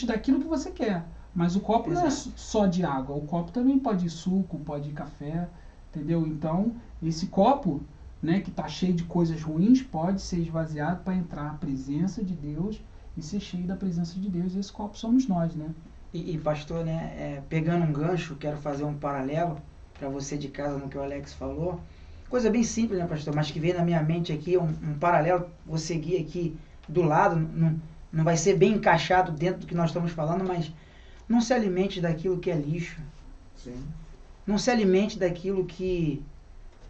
daquilo que você quer. Mas o copo não é só de água, o copo também pode ir suco, pode ir café, entendeu? Então, esse copo, né, que está cheio de coisas ruins, pode ser esvaziado para entrar a presença de Deus e ser cheio da presença de Deus. E esse copo somos nós, né? E pastor, né, pegando um gancho, quero fazer um paralelo para você de casa no que o Alex falou. Coisa bem simples, né, pastor? Mas que veio na minha mente aqui, um paralelo, vou seguir aqui do lado, não vai ser bem encaixado dentro do que nós estamos falando, mas não se alimente daquilo que é lixo. Sim. Não se alimente daquilo que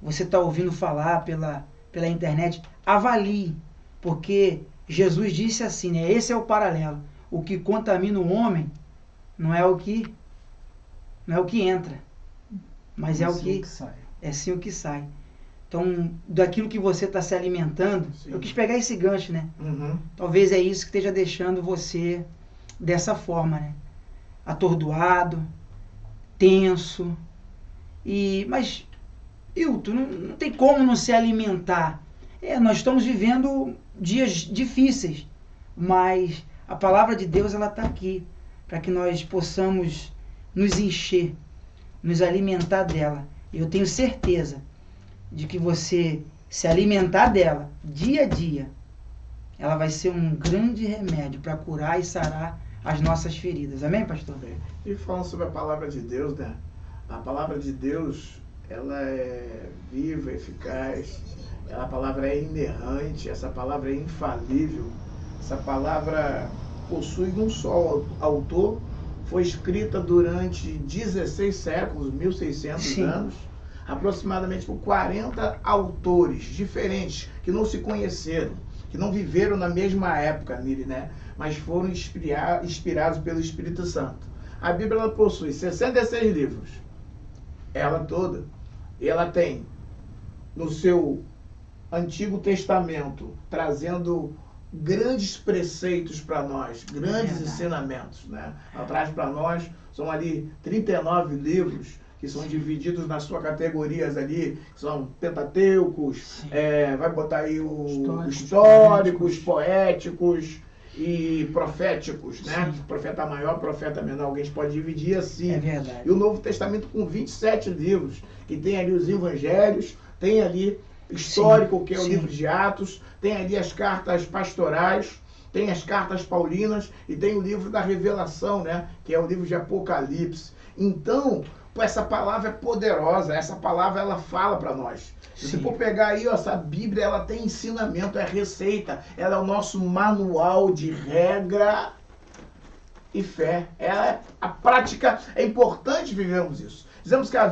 você está ouvindo falar pela internet. Avalie, porque Jesus disse assim, né? Esse é o paralelo. O que contamina o homem não é o que entra, mas é o que sai. É sim o que sai. Então, daquilo que você está se alimentando, eu quis pegar esse gancho, né? Talvez é isso que esteja deixando você dessa forma, né? Atordoado, tenso. Mas, Hilton, não tem como não se alimentar. Nós estamos vivendo dias difíceis, mas a palavra de Deus ela está aqui para que nós possamos nos encher, nos alimentar dela. Eu tenho certeza de que você se alimentar dela dia a dia, ela vai ser um grande remédio para curar e sarar as nossas feridas. Amém, pastor? E falando sobre a palavra de Deus, né? A palavra de Deus, ela é viva, eficaz, a palavra é inerrante, essa palavra é infalível, essa palavra possui um só autor, foi escrita durante 16 séculos, 1600 anos, aproximadamente por 40 autores diferentes, que não se conheceram, que não viveram na mesma época, né? Mas foram inspirados pelo Espírito Santo. A Bíblia ela possui 66 livros, ela toda, e ela tem no seu Antigo Testamento, trazendo grandes preceitos para nós, grandes ensinamentos, né? Ela traz para nós, são ali 39 livros, que são divididos nas suas categorias ali, que são pentateucos, vai botar aí históricos, poéticos e proféticos, né? Sim. Profeta maior, profeta menor, alguém pode dividir assim. É verdade. E o Novo Testamento com 27 livros, que tem ali os evangelhos, tem ali histórico, que é o livro de Atos, tem ali as cartas pastorais, tem as cartas paulinas e tem o livro da Revelação, né? Que é o livro de Apocalipse. Então, essa palavra é poderosa, essa palavra ela fala para nós. Se você for pegar aí, essa Bíblia, ela tem ensinamento, é receita, ela é o nosso manual de regra e fé. A prática é importante vivermos isso. Dizemos que a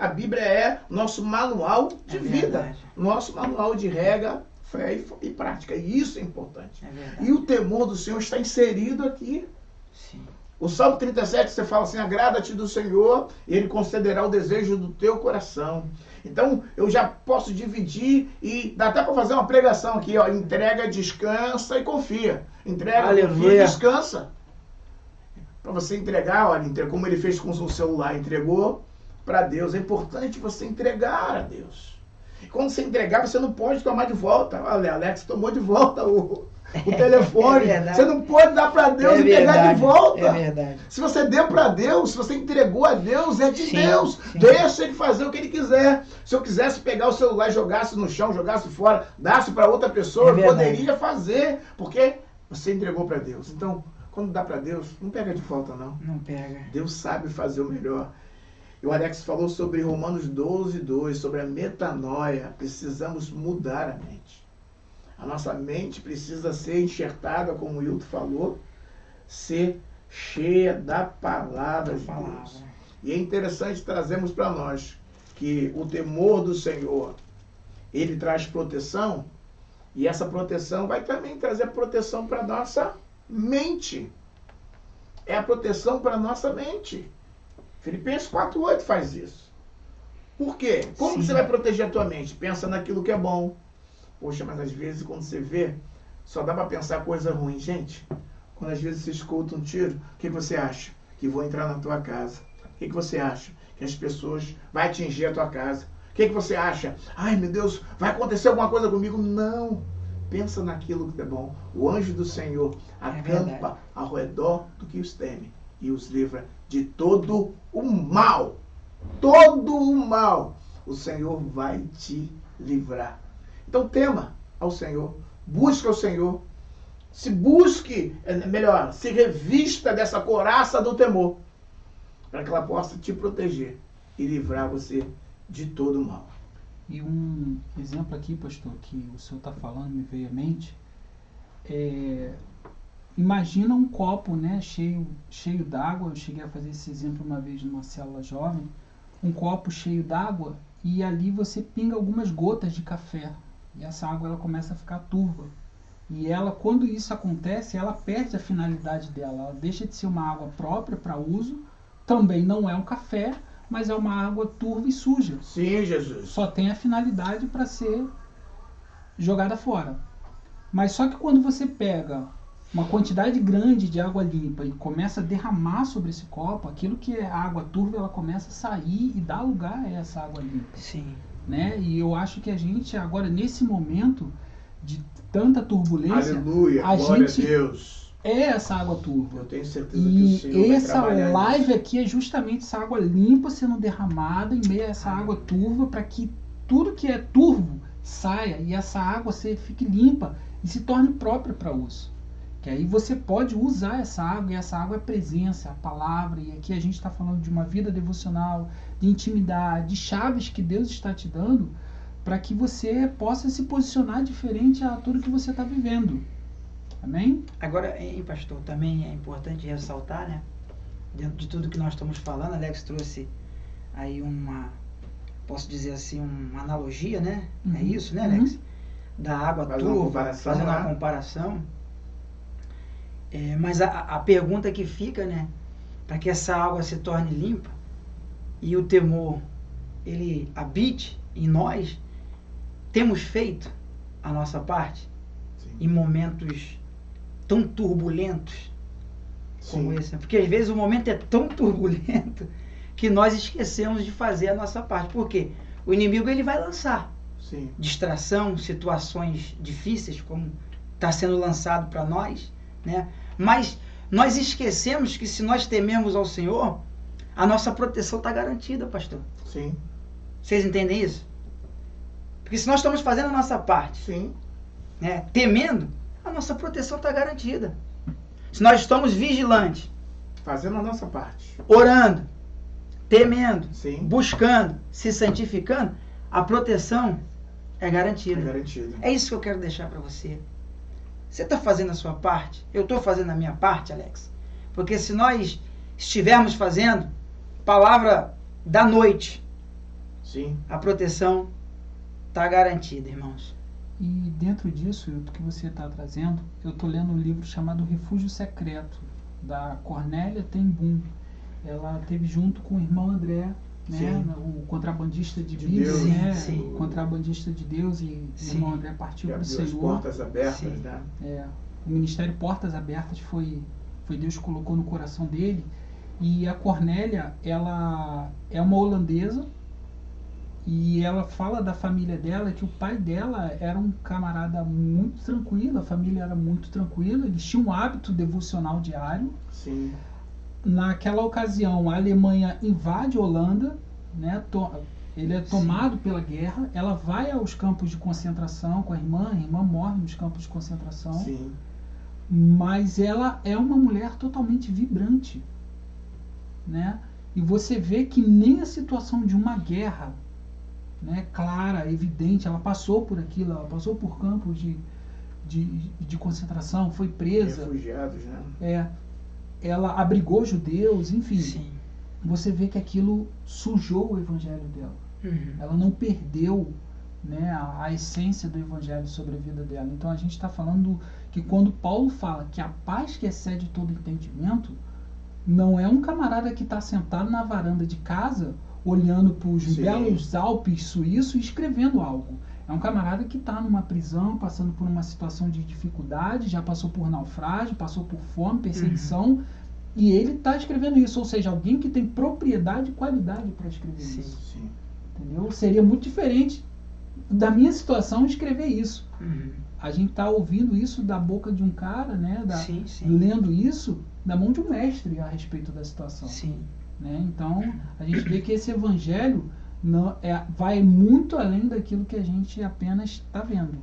Bíblia é nosso manual de vida, nosso manual de regra, fé e prática. E isso é importante. E o temor do Senhor está inserido aqui. Sim. O Salmo 37, você fala assim, agrada-te do Senhor e Ele concederá o desejo do teu coração. Então, eu já posso dividir e dá até para fazer uma pregação aqui, ó, entrega, descansa e confia. Entrega, confia e descansa. Para você entregar, olha, como ele fez com o celular, entregou para Deus. É importante você entregar a Deus. E quando você entregar, você não pode tomar de volta. Olha, Alex tomou de volta o telefone. Você não pode dar para Deus e pegar de volta. É verdade. Se você deu para Deus, se você entregou a Deus, é de Deus. Sim. Deixa Ele fazer o que Ele quiser. Se eu quisesse pegar o celular e jogasse no chão, jogasse fora, dasse para outra pessoa, eu poderia fazer, porque você entregou para Deus. Então, quando dá para Deus, não pega de volta, não. Não pega. Deus sabe fazer o melhor. E o Alex falou sobre Romanos 12:2, sobre a metanoia. Precisamos mudar a mente. A nossa mente precisa ser enxertada, como o Hilton falou, ser cheia da palavra de Deus. E é interessante trazermos para nós que o temor do Senhor, ele traz proteção, e essa proteção vai também trazer proteção para a nossa mente. É a proteção para a nossa mente. Filipenses 4:8 faz isso. Por quê? Como você vai proteger a tua mente? Pensa naquilo que é bom. Poxa, mas às vezes quando você vê, só dá para pensar coisa ruim. Gente, quando às vezes você escuta um tiro, o que você acha? Que vão entrar na tua casa. O que você acha? Que as pessoas vão atingir a tua casa. O que você acha? Ai, meu Deus, vai acontecer alguma coisa comigo? Não. Pensa naquilo que é bom. O anjo do Senhor acampa ao redor do que os teme e os livra de todo o mal. Todo o mal. O Senhor vai te livrar. Então tema ao Senhor. Busca o Senhor. Se busque, melhor, se revista dessa couraça do temor, para que ela possa te proteger e livrar você de todo o mal. E um exemplo aqui, pastor, que o senhor está falando, me veio à mente, imagina um copo, né, cheio d'água. Eu cheguei a fazer esse exemplo uma vez numa célula jovem. Um copo cheio d'água e ali você pinga algumas gotas de café. E essa água ela começa a ficar turva. E ela, quando isso acontece, ela perde a finalidade dela. Ela deixa de ser uma água própria para uso. Também não é um café, mas é uma água turva e suja. Sim, Jesus. Só tem a finalidade para ser jogada fora. Mas só que quando você pega uma quantidade grande de água limpa e começa a derramar sobre esse copo, aquilo que é água turva, ela começa a sair e dá lugar a essa água limpa. Sim. Né? E eu acho que a gente agora, nesse momento de tanta turbulência, aleluia, glória a Deus, é essa água turva. Eu tenho certeza que o Senhor essa live aqui é justamente essa água limpa sendo derramada em meio a essa água turva, para que tudo que é turvo saia e essa água fique limpa e se torne própria para uso. Que aí você pode usar essa água, e essa água é presença, a palavra, e aqui a gente está falando de uma vida devocional, de intimidade, de chaves que Deus está te dando para que você possa se posicionar diferente a tudo que você está vivendo. Amém? Agora, pastor, também é importante ressaltar, né? Dentro de tudo que nós estamos falando, Alex trouxe aí posso dizer assim, uma analogia, né? Uhum. É isso, né, Alex? Da água turva, fazendo uma comparação. Mas a pergunta que fica, né? Para que essa água se torne limpa e o temor, ele habite em nós, temos feito a nossa parte? Sim. Em momentos tão turbulentos como esse. Porque às vezes o momento é tão turbulento que nós esquecemos de fazer a nossa parte. Por quê? O inimigo ele vai lançar distração, situações difíceis, como está sendo lançado para nós, né? Mas nós esquecemos que se nós tememos ao Senhor, a nossa proteção está garantida, pastor. Sim. Vocês entendem isso? Porque se nós estamos fazendo a nossa parte, né, temendo, a nossa proteção está garantida. Se nós estamos vigilantes, fazendo a nossa parte, orando, temendo, buscando, se santificando, a proteção é garantida. É isso que eu quero deixar para você. Você está fazendo a sua parte? Eu estou fazendo a minha parte, Alex? Porque se nós estivermos fazendo palavra da noite, Sim. a proteção está garantida, irmãos. E dentro disso, do que você está trazendo, eu estou lendo um livro chamado Refúgio Secreto, da Cornélia ten Boom. Ela teve junto com o irmão André, né, o contrabandista de Bíblia, Deus, né, sim. o contrabandista de Deus, e o irmão André partiu para o abriu as Senhor. portas abertas, Sim. né? O ministério Portas Abertas foi Deus que colocou no coração dele. E a Cornélia, ela é uma holandesa, e ela fala da família dela, que o pai dela era um camarada muito tranquilo, a família era muito tranquila, eles tinham um hábito devocional diário. Sim. Naquela ocasião, a Alemanha invade a Holanda, né? Ele é tomado pela guerra, ela vai aos campos de concentração com a irmã morre nos campos de concentração. Sim. Mas ela é uma mulher totalmente vibrante, né? E você vê que nem a situação de uma guerra, né, clara, evidente, ela passou por aquilo, ela passou por campos de concentração, foi presa. Refugiados, né? Ela abrigou judeus, enfim. Sim. Você vê que aquilo sujou o evangelho dela. Uhum. Ela não perdeu, né, a essência do evangelho sobre a vida dela. Então a gente está falando que quando Paulo fala que a paz que excede todo entendimento, não é um camarada que está sentado na varanda de casa olhando para os belos Alpes suíços e escrevendo algo. É um camarada que está numa prisão, passando por uma situação de dificuldade, já passou por naufrágio, passou por fome, perseguição, e ele está escrevendo isso. Ou seja, alguém que tem propriedade e qualidade para escrever isso. Sim. Entendeu? Seria muito diferente da minha situação escrever isso. Uhum. A gente está ouvindo isso da boca de um cara, né? Sim. Lendo isso da mão de um mestre a respeito da situação. Sim. Né? Então, a gente vê que esse evangelho vai muito além daquilo que a gente apenas está vendo.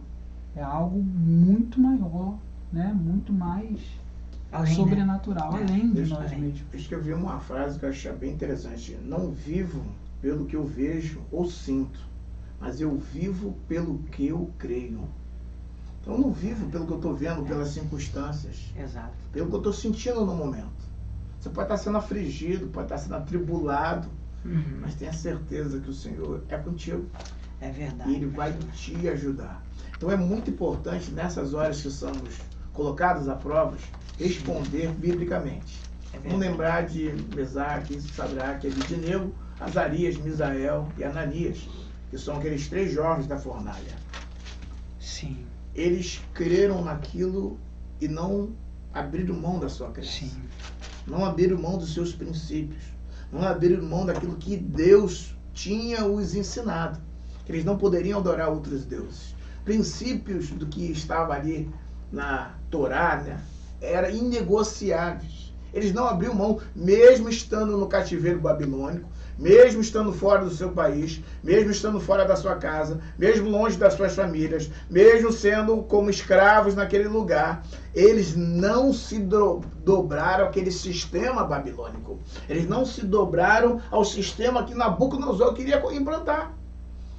É algo muito maior, né? Muito mais Além, sobrenatural, né? além de Deixa- nós mesmos. Eu escrevi uma frase que eu achei bem interessante. Não vivo pelo que eu vejo ou sinto, mas eu vivo pelo que eu creio. Então eu não vivo pelo que eu estou vendo, pelas circunstâncias, Exato. pelo que eu estou sentindo no momento. Você pode estar sendo afligido, pode estar sendo atribulado, Uhum. mas tenha certeza que o Senhor é contigo É verdade. e Ele vai te ajudar. Então é muito importante, nessas horas que somos colocados a provas, responder biblicamente. É Vamos verdade. lembrar de Mesaque, Sadraque, Abednego, Azarias, Misael e Ananias, que são aqueles 3 jovens da fornalha. Sim. Eles creram naquilo e não abriram mão da sua crença. Sim. Não abriram mão dos seus princípios. Não abriram mão daquilo que Deus tinha os ensinado. Que eles não poderiam adorar outros deuses. Princípios do que estava ali na Torá, né, eram inegociáveis. Eles não abriam mão, mesmo estando no cativeiro babilônico, mesmo estando fora do seu país, mesmo estando fora da sua casa, mesmo longe das suas famílias, mesmo sendo como escravos naquele lugar, eles não se dobraram àquele sistema babilônico. Eles não se dobraram ao sistema que Nabucodonosor queria implantar.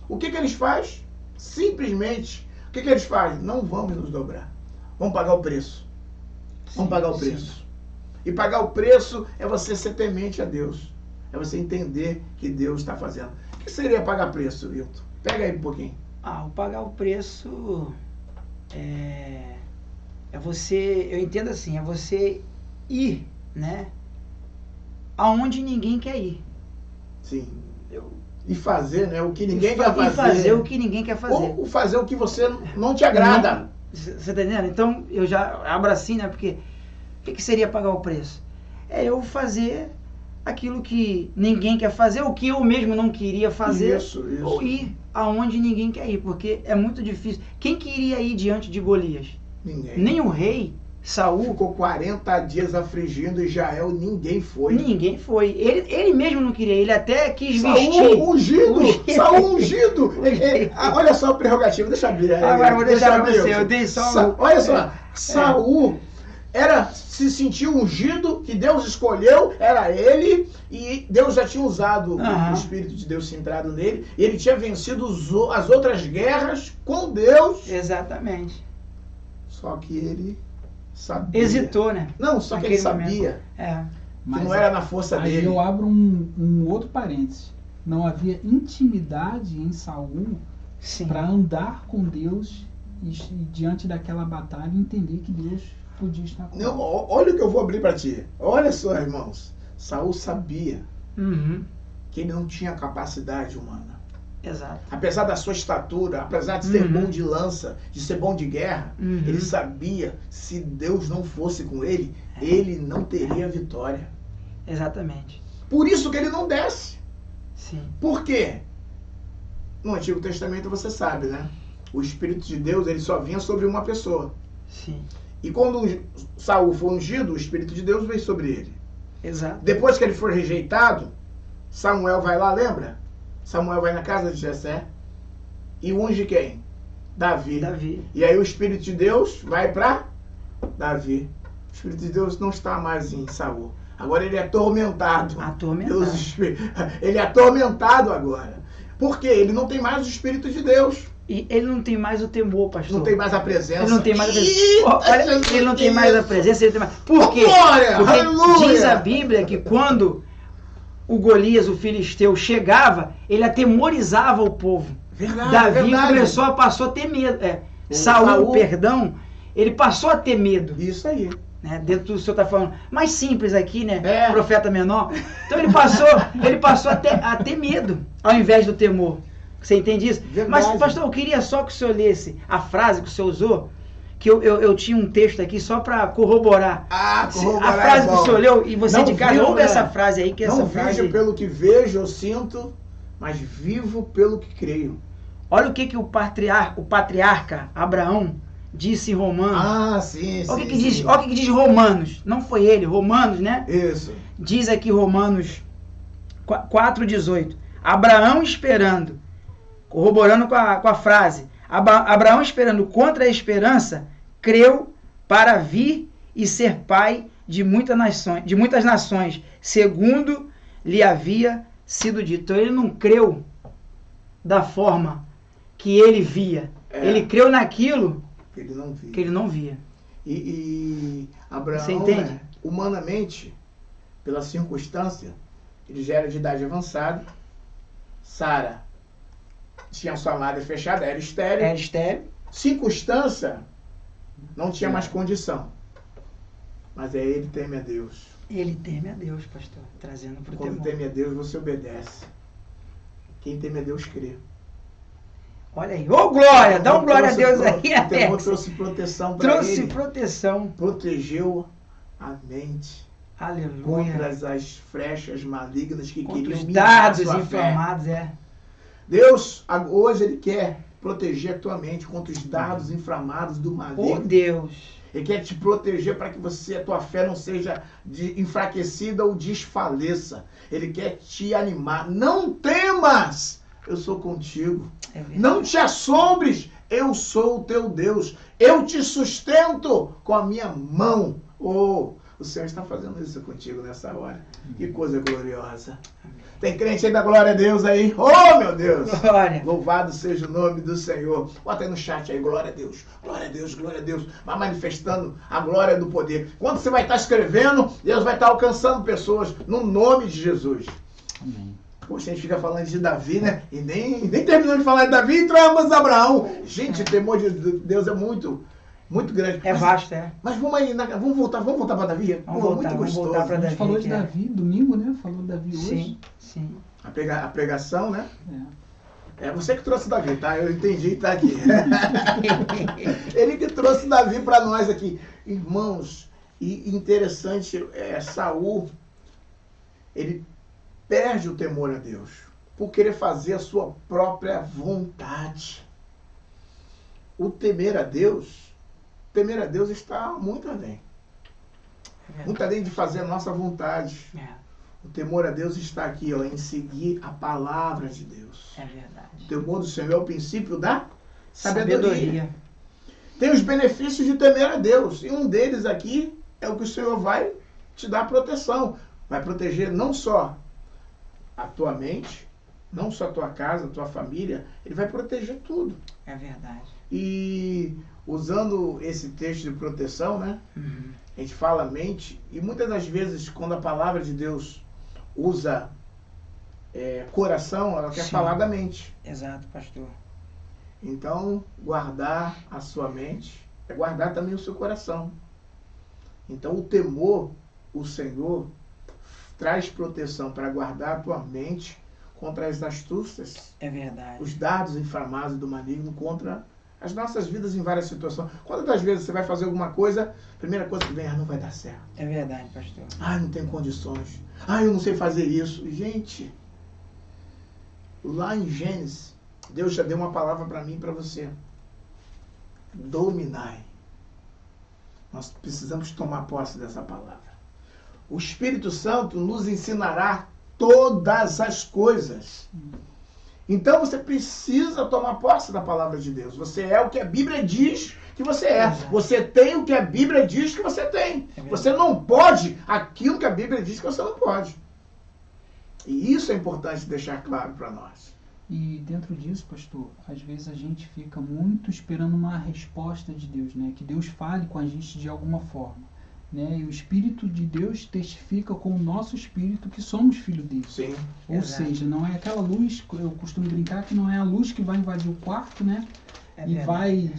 O que eles fazem? Simplesmente, o que eles fazem? Não vamos nos dobrar. Vamos pagar o preço. Vamos pagar o preço. E pagar o preço é você ser temente a Deus. É você entender que Deus está fazendo. O que seria pagar preço, Wilton? Pega aí um pouquinho. O pagar o preço é você, eu entendo assim, é você ir, né, aonde ninguém quer ir. Sim. E fazer, né, o que ninguém quer fazer. E fazer o que ninguém quer fazer. Ou fazer o que você não te agrada. Você está entendendo? Então, eu já abro assim, né, porque o que seria pagar o preço? É eu fazer aquilo que ninguém quer fazer, o que eu mesmo não queria fazer, Isso. ou ir aonde ninguém quer ir, porque é muito difícil. Quem queria ir diante de Golias? Ninguém. Nem o rei, Saul. Ficou 40 dias afligindo Israel, ninguém foi. Ninguém foi. Ele mesmo não queria, ele até quis vestir. Saul ungido! Saul ungido! Olha só a prerrogativa, deixa eu abrir. Agora eu vou deixar pra você, Wilson. eu dei só... Olha só, Saul se sentiu ungido, que Deus escolheu, era ele, e Deus já tinha usado o Espírito de Deus centrado nele, e ele tinha vencido as outras guerras com Deus. Exatamente. Só que ele sabia. Hesitou, né? Não, só que ele Naquele sabia É. que Mas não era na força aí dele. eu abro um outro parênteses. Não havia intimidade em Saul Sim. para andar com Deus e diante daquela batalha entender que Deus podia estar com Não, ele. olha o que eu vou abrir para ti. Olha só, irmãos. Saul sabia Uhum. que ele não tinha capacidade humana. Exato. Apesar da sua estatura, apesar de ser Uhum. bom de lança, de ser bom de guerra, Uhum. ele sabia, se Deus não fosse com ele, ele não teria vitória. Exatamente. Por isso que ele não desce. Sim. Por quê? No Antigo Testamento você sabe, né? O Espírito de Deus, ele só vinha sobre uma pessoa. Sim. E quando Saul foi ungido, o Espírito de Deus veio sobre ele. Exato. Depois que ele foi rejeitado, Samuel vai lá, lembra? Samuel vai na casa de Jessé e unge quem? Davi. Davi. E aí o Espírito de Deus vai para Davi. O Espírito de Deus não está mais em Saul. Agora ele é atormentado. Atormentado. Ele é atormentado agora. Por quê? Ele não tem mais o Espírito de Deus. E ele não tem mais o temor, pastor. Não tem mais a presença. Ele não tem mais a presença. Eita, Olha, Jesus ele não tem mais a presença, ele tem mais. Por quê? Glória! Porque Aleluia! diz a Bíblia que quando o Golias, o filisteu, chegava, ele atemorizava o povo. Verdade, Davi verdade. passou a ter medo. O Saul, Saul- perdão, ele passou a ter medo. Isso aí. Né? Dentro do que o senhor está falando. Mais simples aqui, né? É. Profeta menor. Então ele passou a ter medo, ao invés do temor. Você entende isso? Verdade. Mas, pastor, eu queria só que o senhor lesse a frase que o senhor usou, que eu tinha um texto aqui só para corroborar. Ah, corroborar A frase é que o bom. senhor leu, e você Não de casa, vivo, ouve né? essa frase aí, que Não essa frase... vejo pelo que vejo ou sinto, mas vivo pelo que creio. Olha o que o patriarca Abraão disse em Romanos. Ah, sim, sim. Olha o que, sim. diz, olha o que diz Romanos. Não foi ele, Romanos, né? Isso. Diz aqui Romanos 4,18. Abraão esperando, corroborando com a frase, Abraão esperando contra a esperança, creu para vir e ser pai de muitas nações, segundo lhe havia sido dito. Então ele não creu da forma que ele via. Ele creu naquilo Ele não viu. que ele não via. E Abraão, Você entende? né, humanamente, pela circunstância, ele já era de idade avançada. Sara tinha sua madre fechada, era estéril. Era estéril. Circunstância, não tinha mais condição. Mas aí ele teme a Deus. Ele teme a Deus, pastor, trazendo para o Quando temor. teme a Deus, você obedece. Quem teme a Deus crê. Olha aí. Ô, glória! Dá um glória a Deus aí, O temor Alex. trouxe proteção para Trouxe ele. proteção. Protegeu a mente Aleluia. contra as flechas malignas que Contra queriam os minar dados sua fé. inflamados, Deus, hoje, Ele quer proteger a tua mente contra os dardos inflamados do Oh, maligno. Deus. Ele quer te proteger para que a tua fé não seja enfraquecida ou desfaleça. Ele quer te animar. Não temas, eu sou contigo. É verdade. Não te assombres, eu sou o teu Deus. Eu te sustento com a minha mão. Oh, o Senhor está fazendo isso contigo nessa hora. Que coisa gloriosa. Tem crente aí da glória a Deus aí? Oh, meu Deus! Glória. Louvado seja o nome do Senhor. Bota aí no chat aí, glória a Deus. Glória a Deus, glória a Deus. Vai manifestando a glória do poder. Quando você vai estar escrevendo, Deus vai estar alcançando pessoas no nome de Jesus. Amém. Poxa, a gente fica falando de Davi, né? E nem terminou de falar de Davi, entramos Abraão. Gente, o temor de Deus é muito grande. É vasto, é. Mas vamos aí, vamos voltar para Davi? Vamos Pô, voltar, muito vamos gostoso. voltar pra A gente Davi, falou de que é. Davi domingo, né? Falou de Davi hoje. Sim, sim. A pregação, né? É. É você que trouxe Davi, tá? Eu entendi, tá aqui. Ele que trouxe Davi para nós aqui. Irmãos, e interessante, Saul, ele perde o temor a Deus por querer fazer a sua própria vontade. O temer a Deus está muito além. Muito além de fazer a nossa vontade. É, O temor a Deus está aqui, ó, em seguir a palavra de Deus. é verdade. O temor do Senhor é o princípio da sabedoria. Sabedoria. Tem os benefícios de temer a Deus. E um deles aqui é o que o Senhor vai te dar proteção. Vai proteger não só a tua mente, não só a tua casa, a tua família. Ele vai proteger tudo. É verdade. E usando esse texto de proteção, né? A gente fala mente, e muitas das vezes quando a palavra de Deus usa coração, ela quer falar da mente. Exato, pastor. Então, guardar a sua mente é guardar também o seu coração. Então, o temor, o Senhor, traz proteção para guardar a tua mente contra as astúcias, É verdade. os dardos inflamados do maligno contra as nossas vidas em várias situações. Quantas vezes você vai fazer alguma coisa, a primeira coisa que vem, não vai dar certo. É verdade, pastor. Não tenho condições. Eu não sei fazer isso. Gente, lá em Gênesis, Deus já deu uma palavra para mim e para você. Dominai. Nós precisamos tomar posse dessa palavra. O Espírito Santo nos ensinará todas as coisas. Então você precisa tomar posse da palavra de Deus. Você é o que a Bíblia diz que você é. Você tem o que a Bíblia diz que você tem. Você não pode aquilo que a Bíblia diz que você não pode. E isso é importante deixar claro para nós. E dentro disso, pastor, às vezes a gente fica muito esperando uma resposta de Deus, né? Que Deus fale com a gente de alguma forma, né? E o Espírito de Deus testifica com o nosso espírito que somos filhos dele. Sim. Ou seja, não é aquela luz, eu costumo brincar que não é a luz que vai invadir o quarto, né? E vai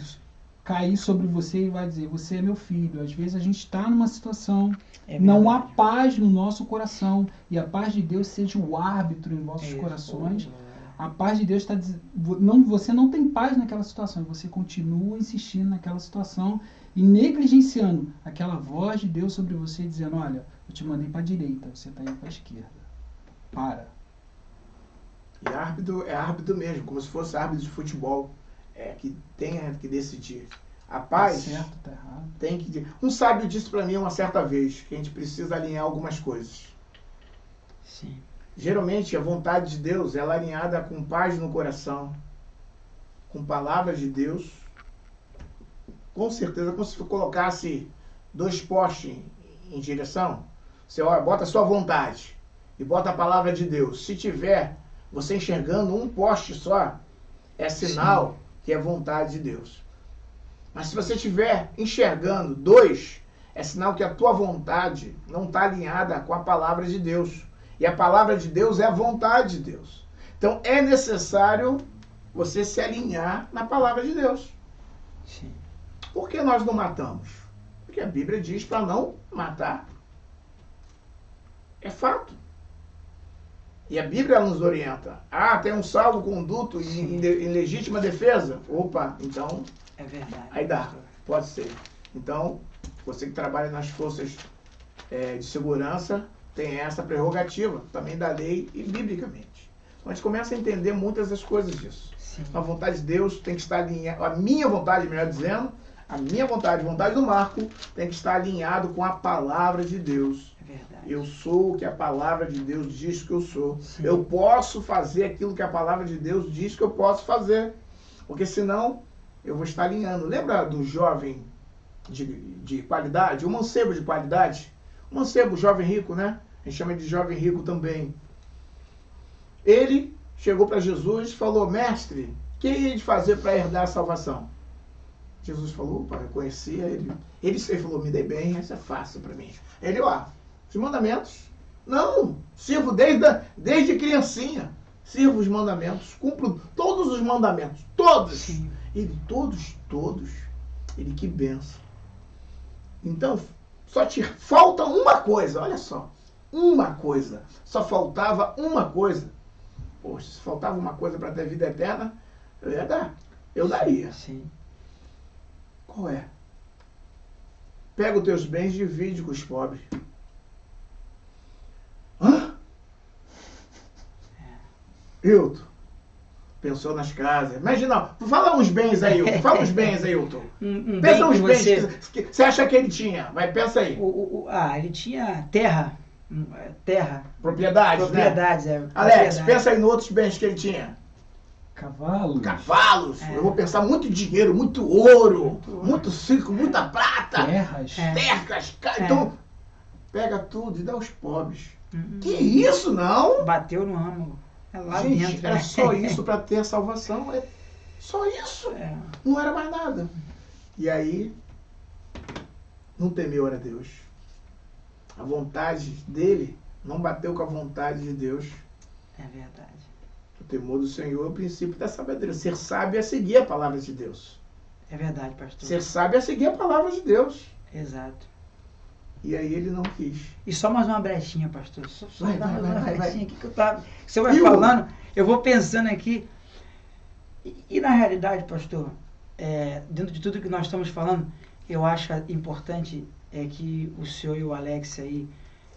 cair sobre você e vai dizer, você é meu filho. Às vezes a gente está numa situação, não há paz no nosso coração, e a paz de Deus seja o árbitro em vossos corações. A paz de Deus está dizendo, você não tem paz naquela situação, você continua insistindo naquela situação e negligenciando aquela voz de Deus sobre você, dizendo, olha, eu te mandei para a direita, você está indo para a esquerda. Para. E árbitro é árbitro mesmo, como se fosse árbitro de futebol, que tem que decidir. A paz tá certo, tá errado. Tem que... Um sábio disse para mim uma certa vez que a gente precisa alinhar algumas coisas. Sim. Geralmente a vontade de Deus ela é alinhada com paz no coração, com palavras de Deus. Com certeza, como se você colocasse 2 postes em direção, você bota a sua vontade e bota a palavra de Deus. Se tiver você enxergando um poste só, é sinal que é vontade de Deus. Mas se você estiver enxergando 2, é sinal que a tua vontade não está alinhada com a palavra de Deus. E a palavra de Deus é a vontade de Deus. Então é necessário você se alinhar na palavra de Deus. Sim. Por que nós não matamos? Porque a Bíblia diz para não matar. É fato. E a Bíblia nos orienta. Tem um salvo-conduto em legítima defesa. Opa, então... É verdade. Aí dá, pode ser. Então, você que trabalha nas forças de segurança... tem essa prerrogativa também da lei e biblicamente. Então a gente começa a entender muitas das coisas disso. Sim. A vontade de Deus tem que estar alinhada, a minha vontade, melhor dizendo, a minha vontade, a vontade do Marco, tem que estar alinhado com a palavra de Deus. É verdade. Eu sou o que a palavra de Deus diz que eu sou. Sim. Eu posso fazer aquilo que a palavra de Deus diz que eu posso fazer. Porque senão eu vou estar alinhando. Lembra do jovem de qualidade? O mancebo de qualidade? O mancebo, jovem rico, né? A gente chama de jovem rico também. Ele chegou para Jesus e falou, mestre, o que ia de fazer para herdar a salvação? Jesus falou, opa, eu conhecia ele. Ele falou, me dei bem, isso é fácil para mim. Ele, os mandamentos. Não, sirvo desde criancinha. Sirvo os mandamentos, cumpro todos os mandamentos. Todos. Sim. Ele, todos. Ele, que benção. Então, só te falta uma coisa, olha só. Uma coisa. Só faltava uma coisa. Poxa, se faltava uma coisa para ter vida eterna, eu ia dar. Eu daria. Sim. Qual é? Pega os teus bens e divide com os pobres. Hã? Hilton. Pensou nas casas. Imagina, fala uns bens aí, Hilton. Fala uns bens aí, Hilton. Pensa uns bens que você acha que ele tinha. Vai, pensa aí. Ele tinha terra. Propriedades, né? Alex, pensa aí em outros bens que ele tinha. Cavalos. Eu vou pensar muito dinheiro, muito ouro, muito circo, muita prata. Terras. Então, pega tudo e dá aos pobres. Que isso, não? Bateu no âmago. É lá Gente, dentro. era só isso para ter a salvação. Só isso. Não era mais nada. E aí, não temeu a Deus. A vontade dele não bateu com a vontade de Deus. É verdade. O temor do Senhor é o princípio da sabedoria. Ser sábio é seguir a palavra de Deus. É verdade, pastor. Ser sábio é seguir a palavra de Deus. Exato. E aí ele não quis. E só mais uma brechinha, pastor. Só Vai, dar vai, mais uma vai, brechinha vai. aqui que eu tava... Você vai falando, eu vou pensando aqui. E na realidade, pastor, dentro de tudo que nós estamos falando, eu acho importante que o senhor e o Alex aí,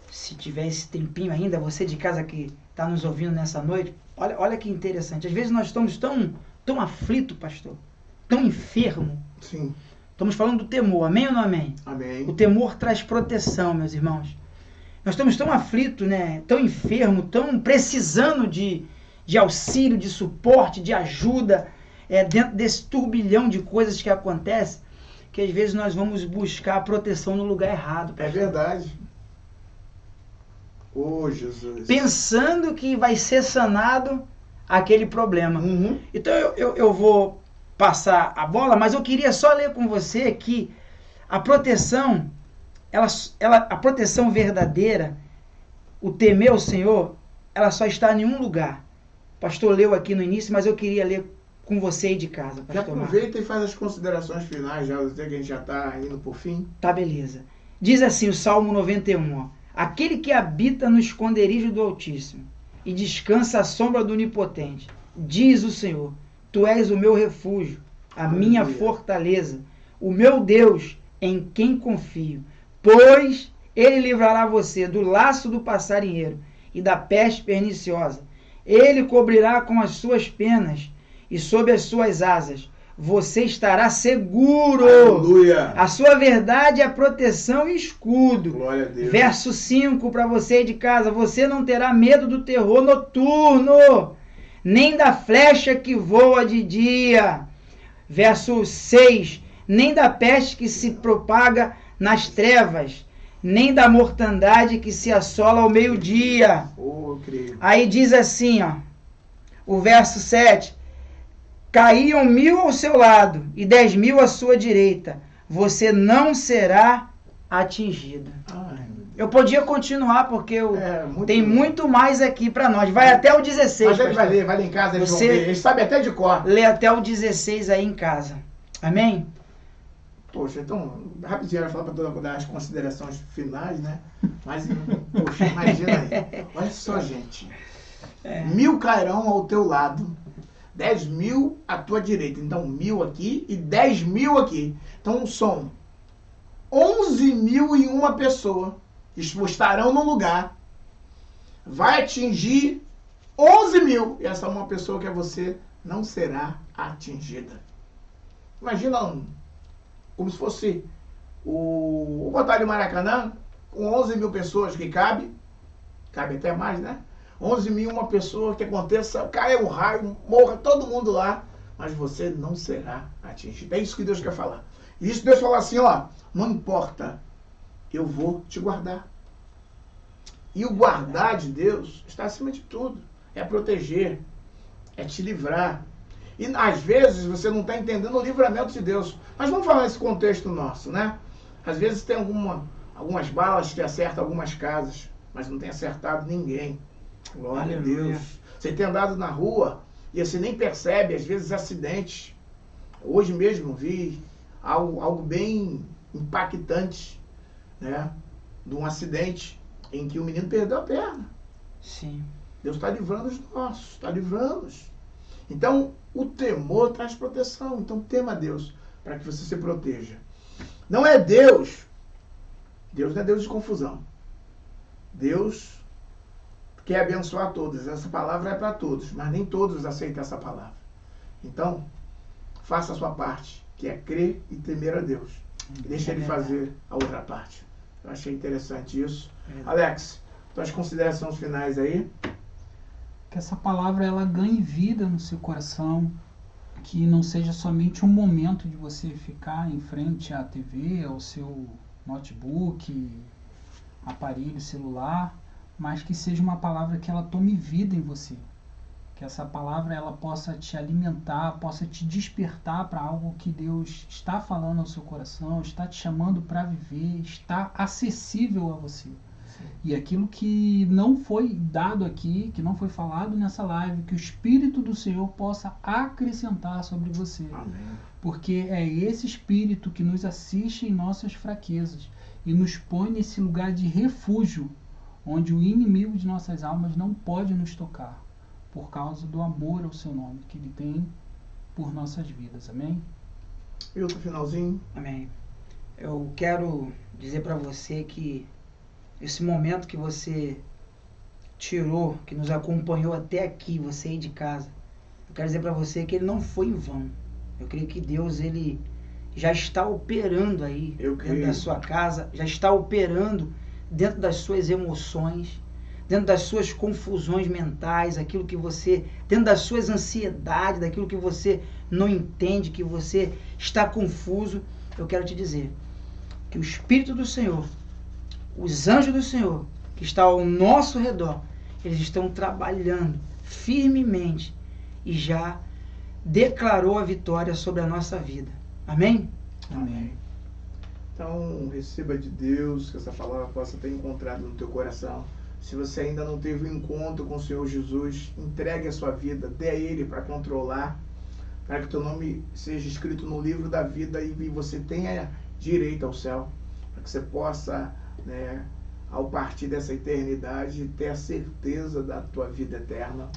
se tiver esse tempinho ainda, você de casa que está nos ouvindo nessa noite, olha que interessante. Às vezes nós estamos tão aflitos, pastor, tão enfermo. Sim. Estamos falando do temor, amém ou não amém? Amém. O temor traz proteção, meus irmãos. Nós estamos tão aflitos, né? Tão enfermos, tão precisando de auxílio, de suporte, de ajuda, dentro desse turbilhão de coisas que acontecem, que às vezes nós vamos buscar a proteção no lugar errado. É verdade. Oh, Jesus. Pensando que vai ser sanado aquele problema. Uhum. Então eu vou passar a bola, mas eu queria só ler com você que a proteção, a proteção verdadeira, o temer ao Senhor, ela só está em um lugar. O pastor leu aqui no início, mas eu queria ler com você aí de casa. Já Pastor aproveita e faz as considerações finais, já que a gente já está indo por fim. Tá, beleza. Diz assim o Salmo 91, ó. Aquele que habita no esconderijo do Altíssimo e descansa à sombra do Onipotente, diz o Senhor, tu és o meu refúgio, a minha fortaleza, o meu Deus em quem confio, pois ele livrará você do laço do passarinheiro e da peste perniciosa. Ele cobrirá com as suas penas e sob as suas asas você estará seguro. Aleluia. A sua verdade é proteção e escudo. Glória a Deus. Verso 5 para você aí de casa. Você não terá medo do terror noturno, nem da flecha que voa de dia. Verso 6. Nem da peste que se propaga nas trevas, nem da mortandade que se assola ao meio-dia. Oh, eu creio. Aí diz assim, ó, o verso 7. Caíam 1000 ao seu lado e 10.000 à sua direita. Você não será atingido. Ai, eu podia continuar, porque tem bom. Muito mais aqui para nós. Vai até o 16. Mas ele vai ler em casa, eles vão ver. Ele sabe até de cor. Lê até o 16 aí em casa. Amém? Poxa, então, rapidinho, eu falar para dar as considerações finais, né? Mas, poxa, imagina aí. Olha só, gente. 1000 cairão ao teu lado, 10.000 à tua direita. Então, 1000 aqui e 10.000 aqui. Então, são 11.001 pessoa que estarão no lugar. Vai atingir 11.000. E essa uma pessoa que é você não será atingida. Imagina como se fosse o Batalha Maracanã, com 11.000 pessoas que cabe até mais, né? 11.001 pessoa que aconteça, caia um raio, morra todo mundo lá, mas você não será atingido. É isso que Deus quer falar. E isso Deus fala assim, ó, não importa, eu vou te guardar. E o guardar de Deus está acima de tudo. É proteger, é te livrar. E às vezes você não está entendendo o livramento de Deus. Mas vamos falar nesse contexto nosso, né? Às vezes tem algumas balas que acertam algumas casas, mas não tem acertado ninguém. Glória a Deus. Você tem andado na rua e você nem percebe, às vezes, acidentes. Hoje mesmo vi algo bem impactante, né? De um acidente em que o menino perdeu a perna. Sim. Deus está livrando os nossos, está livrando-os. Então, o temor traz proteção. Então, tema a Deus para que você se proteja. Não é Deus. Deus não é Deus de confusão. Deus quer abençoar todos. Essa palavra é para todos, mas nem todos aceitam essa palavra. Então, faça a sua parte, que é crer e temer a Deus. E deixa Ele fazer a outra parte. Eu achei interessante isso. Alex, tuas considerações finais aí? Que essa palavra ela ganhe vida no seu coração, que não seja somente um momento de você ficar em frente à TV, ao seu notebook, aparelho celular, mas que seja uma palavra que ela tome vida em você, que Que essa palavra ela possa te alimentar, possa te despertar para algo que Deus está falando ao seu coração, está te chamando para viver, está acessível a você. Sim. E aquilo que não foi dado aqui, que não foi falado nessa live, que o Espírito do Senhor possa acrescentar sobre você. Amém. Porque é esse Espírito que nos assiste em nossas fraquezas e nos põe nesse lugar de refúgio, onde o inimigo de nossas almas não pode nos tocar, por causa do amor ao seu nome que Ele tem por nossas vidas. Amém? E outro finalzinho? Amém. Eu quero dizer para você que esse momento que você tirou, que nos acompanhou até aqui, você aí de casa, eu quero dizer para você que ele não foi em vão. Eu creio que Deus, ele já está operando aí dentro da sua casa, já está operando dentro das suas emoções, dentro das suas confusões mentais, aquilo que você, dentro das suas ansiedades, daquilo que você não entende, que você está confuso. Eu quero te dizer que o Espírito do Senhor, os anjos do Senhor, que estão ao nosso redor, eles estão trabalhando firmemente e já declarou a vitória sobre a nossa vida. Amém? Amém. Então, receba de Deus, que essa palavra possa ter encontrado no teu coração. Se você ainda não teve um encontro com o Senhor Jesus, entregue a sua vida, dê a Ele para controlar, para que o teu nome seja escrito no livro da vida e você tenha direito ao céu, para que você possa, ao partir dessa eternidade, ter a certeza da tua vida eterna.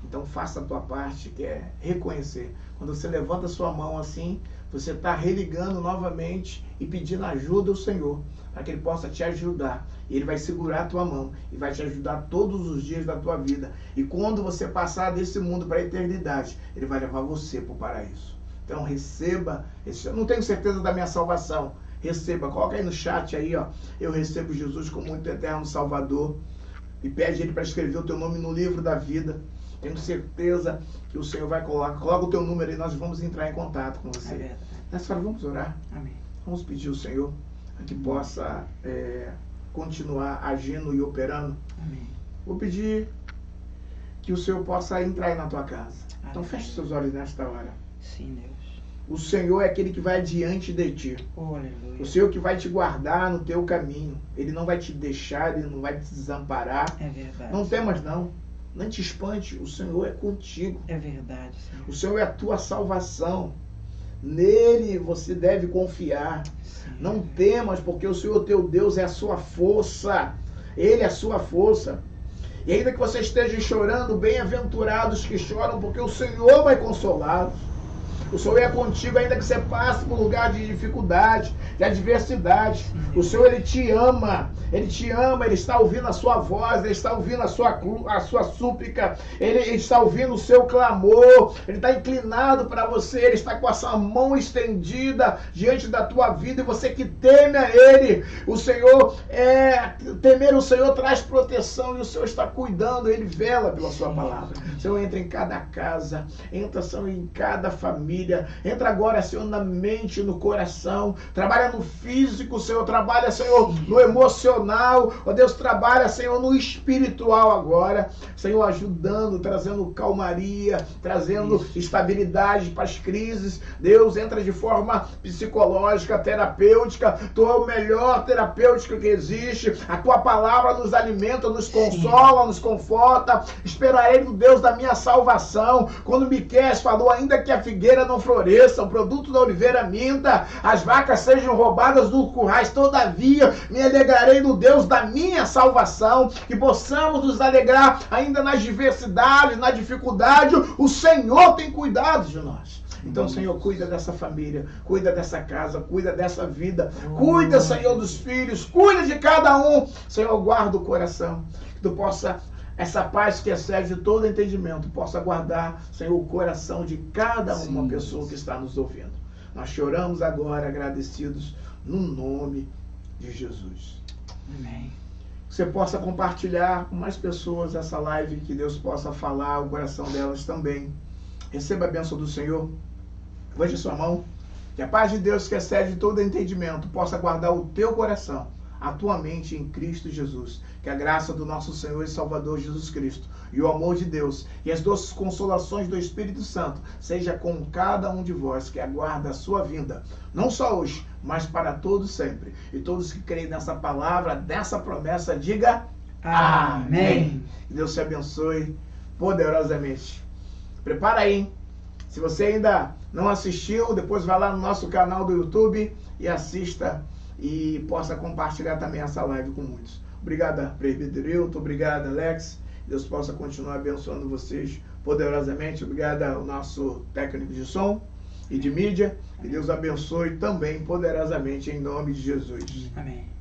Então faça a tua parte, que é reconhecer. Quando você levanta a sua mão assim, você está religando novamente e pedindo ajuda ao Senhor, para que Ele possa te ajudar. E Ele vai segurar a tua mão e vai te ajudar todos os dias da tua vida. E quando você passar desse mundo para a eternidade, Ele vai levar você para o paraíso. Então receba, eu não tenho certeza da minha salvação, receba, coloca aí no chat aí, ó, eu recebo Jesus como muito eterno Salvador, e pede Ele para escrever o teu nome no livro da vida. Tenho certeza que o Senhor vai coloca o teu número aí, nós vamos entrar em contato com você. Nessa hora vamos orar. Amém. Vamos pedir ao Senhor que possa continuar agindo e operando. Amém. Vou pedir que o Senhor possa entrar aí na tua casa. Então Amém. feche seus olhos nesta hora. Sim, Deus. O Senhor é aquele que vai diante de ti. Oh, aleluia. O Senhor que vai te guardar no teu caminho. Ele não vai te deixar, Ele não vai te desamparar. É verdade. Não temas não. Não te espante. O Senhor é contigo. É verdade, Senhor. O Senhor é a tua salvação. Nele você deve confiar. Sim. Não temas, porque o Senhor teu Deus é a sua força. Ele é a sua força. E ainda que você esteja chorando, bem-aventurados que choram, porque o Senhor vai consolá-los. O Senhor é contigo, ainda que você passe por lugar de dificuldade, de adversidade. O Senhor, Ele te ama. Ele te ama, Ele está ouvindo a sua voz, Ele está ouvindo a sua súplica, Ele está ouvindo o seu clamor, Ele está inclinado para você, Ele está com a sua mão estendida diante da tua vida, e você que teme a Ele, o Senhor, temer o Senhor traz proteção, e o Senhor está cuidando, Ele vela pela sua palavra. O Senhor entra em cada casa, entra, Senhor, em cada família, entra agora, Senhor, na mente, no coração, trabalha no físico, Senhor, trabalha, Senhor, no emocional, ó Deus, trabalha, Senhor, no espiritual agora, Senhor, ajudando, trazendo calmaria, trazendo estabilidade para as crises. Deus, entra de forma psicológica, terapêutica. Tu é o melhor terapêutico que existe. A tua palavra nos alimenta, nos consola, nos conforta. Esperarei no Deus da minha salvação. Quando Miqueias falou, ainda que a figueira não floresça, o produto da oliveira minta, as vacas sejam roubadas dos currais, todavia me alegrarei no Deus da minha salvação. Que possamos nos alegrar ainda nas diversidades, na dificuldade. O Senhor tem cuidado de nós. Então, Senhor, cuida dessa família, cuida dessa casa, cuida dessa vida, cuida, Senhor, dos filhos, cuida de cada um. Senhor, guarda o coração, que tu possa, essa paz que excede todo entendimento, possa guardar, Senhor, o coração de cada uma pessoa que está nos ouvindo. Nós choramos agora, agradecidos, no nome de Jesus. Amém. Que você possa compartilhar com mais pessoas essa live, que Deus possa falar o coração delas também. Receba a bênção do Senhor. Levante sua mão. Que a paz de Deus, que excede todo entendimento, possa guardar o teu coração, a tua mente em Cristo Jesus. Que a graça do nosso Senhor e Salvador Jesus Cristo e o amor de Deus e as doces consolações do Espírito Santo seja com cada um de vós que aguarda a sua vinda, não só hoje, mas para todos sempre. E todos que creem nessa palavra, nessa promessa, diga amém. Que Deus te abençoe poderosamente. Prepara aí, hein? Se você ainda não assistiu, depois vai lá no nosso canal do YouTube e assista e possa compartilhar também essa live com muitos. Obrigado, Presbiterilton. Obrigado, Alex. Deus possa continuar abençoando vocês poderosamente. Obrigado ao nosso técnico de som e de mídia. Que Deus abençoe também poderosamente em nome de Jesus. Amém.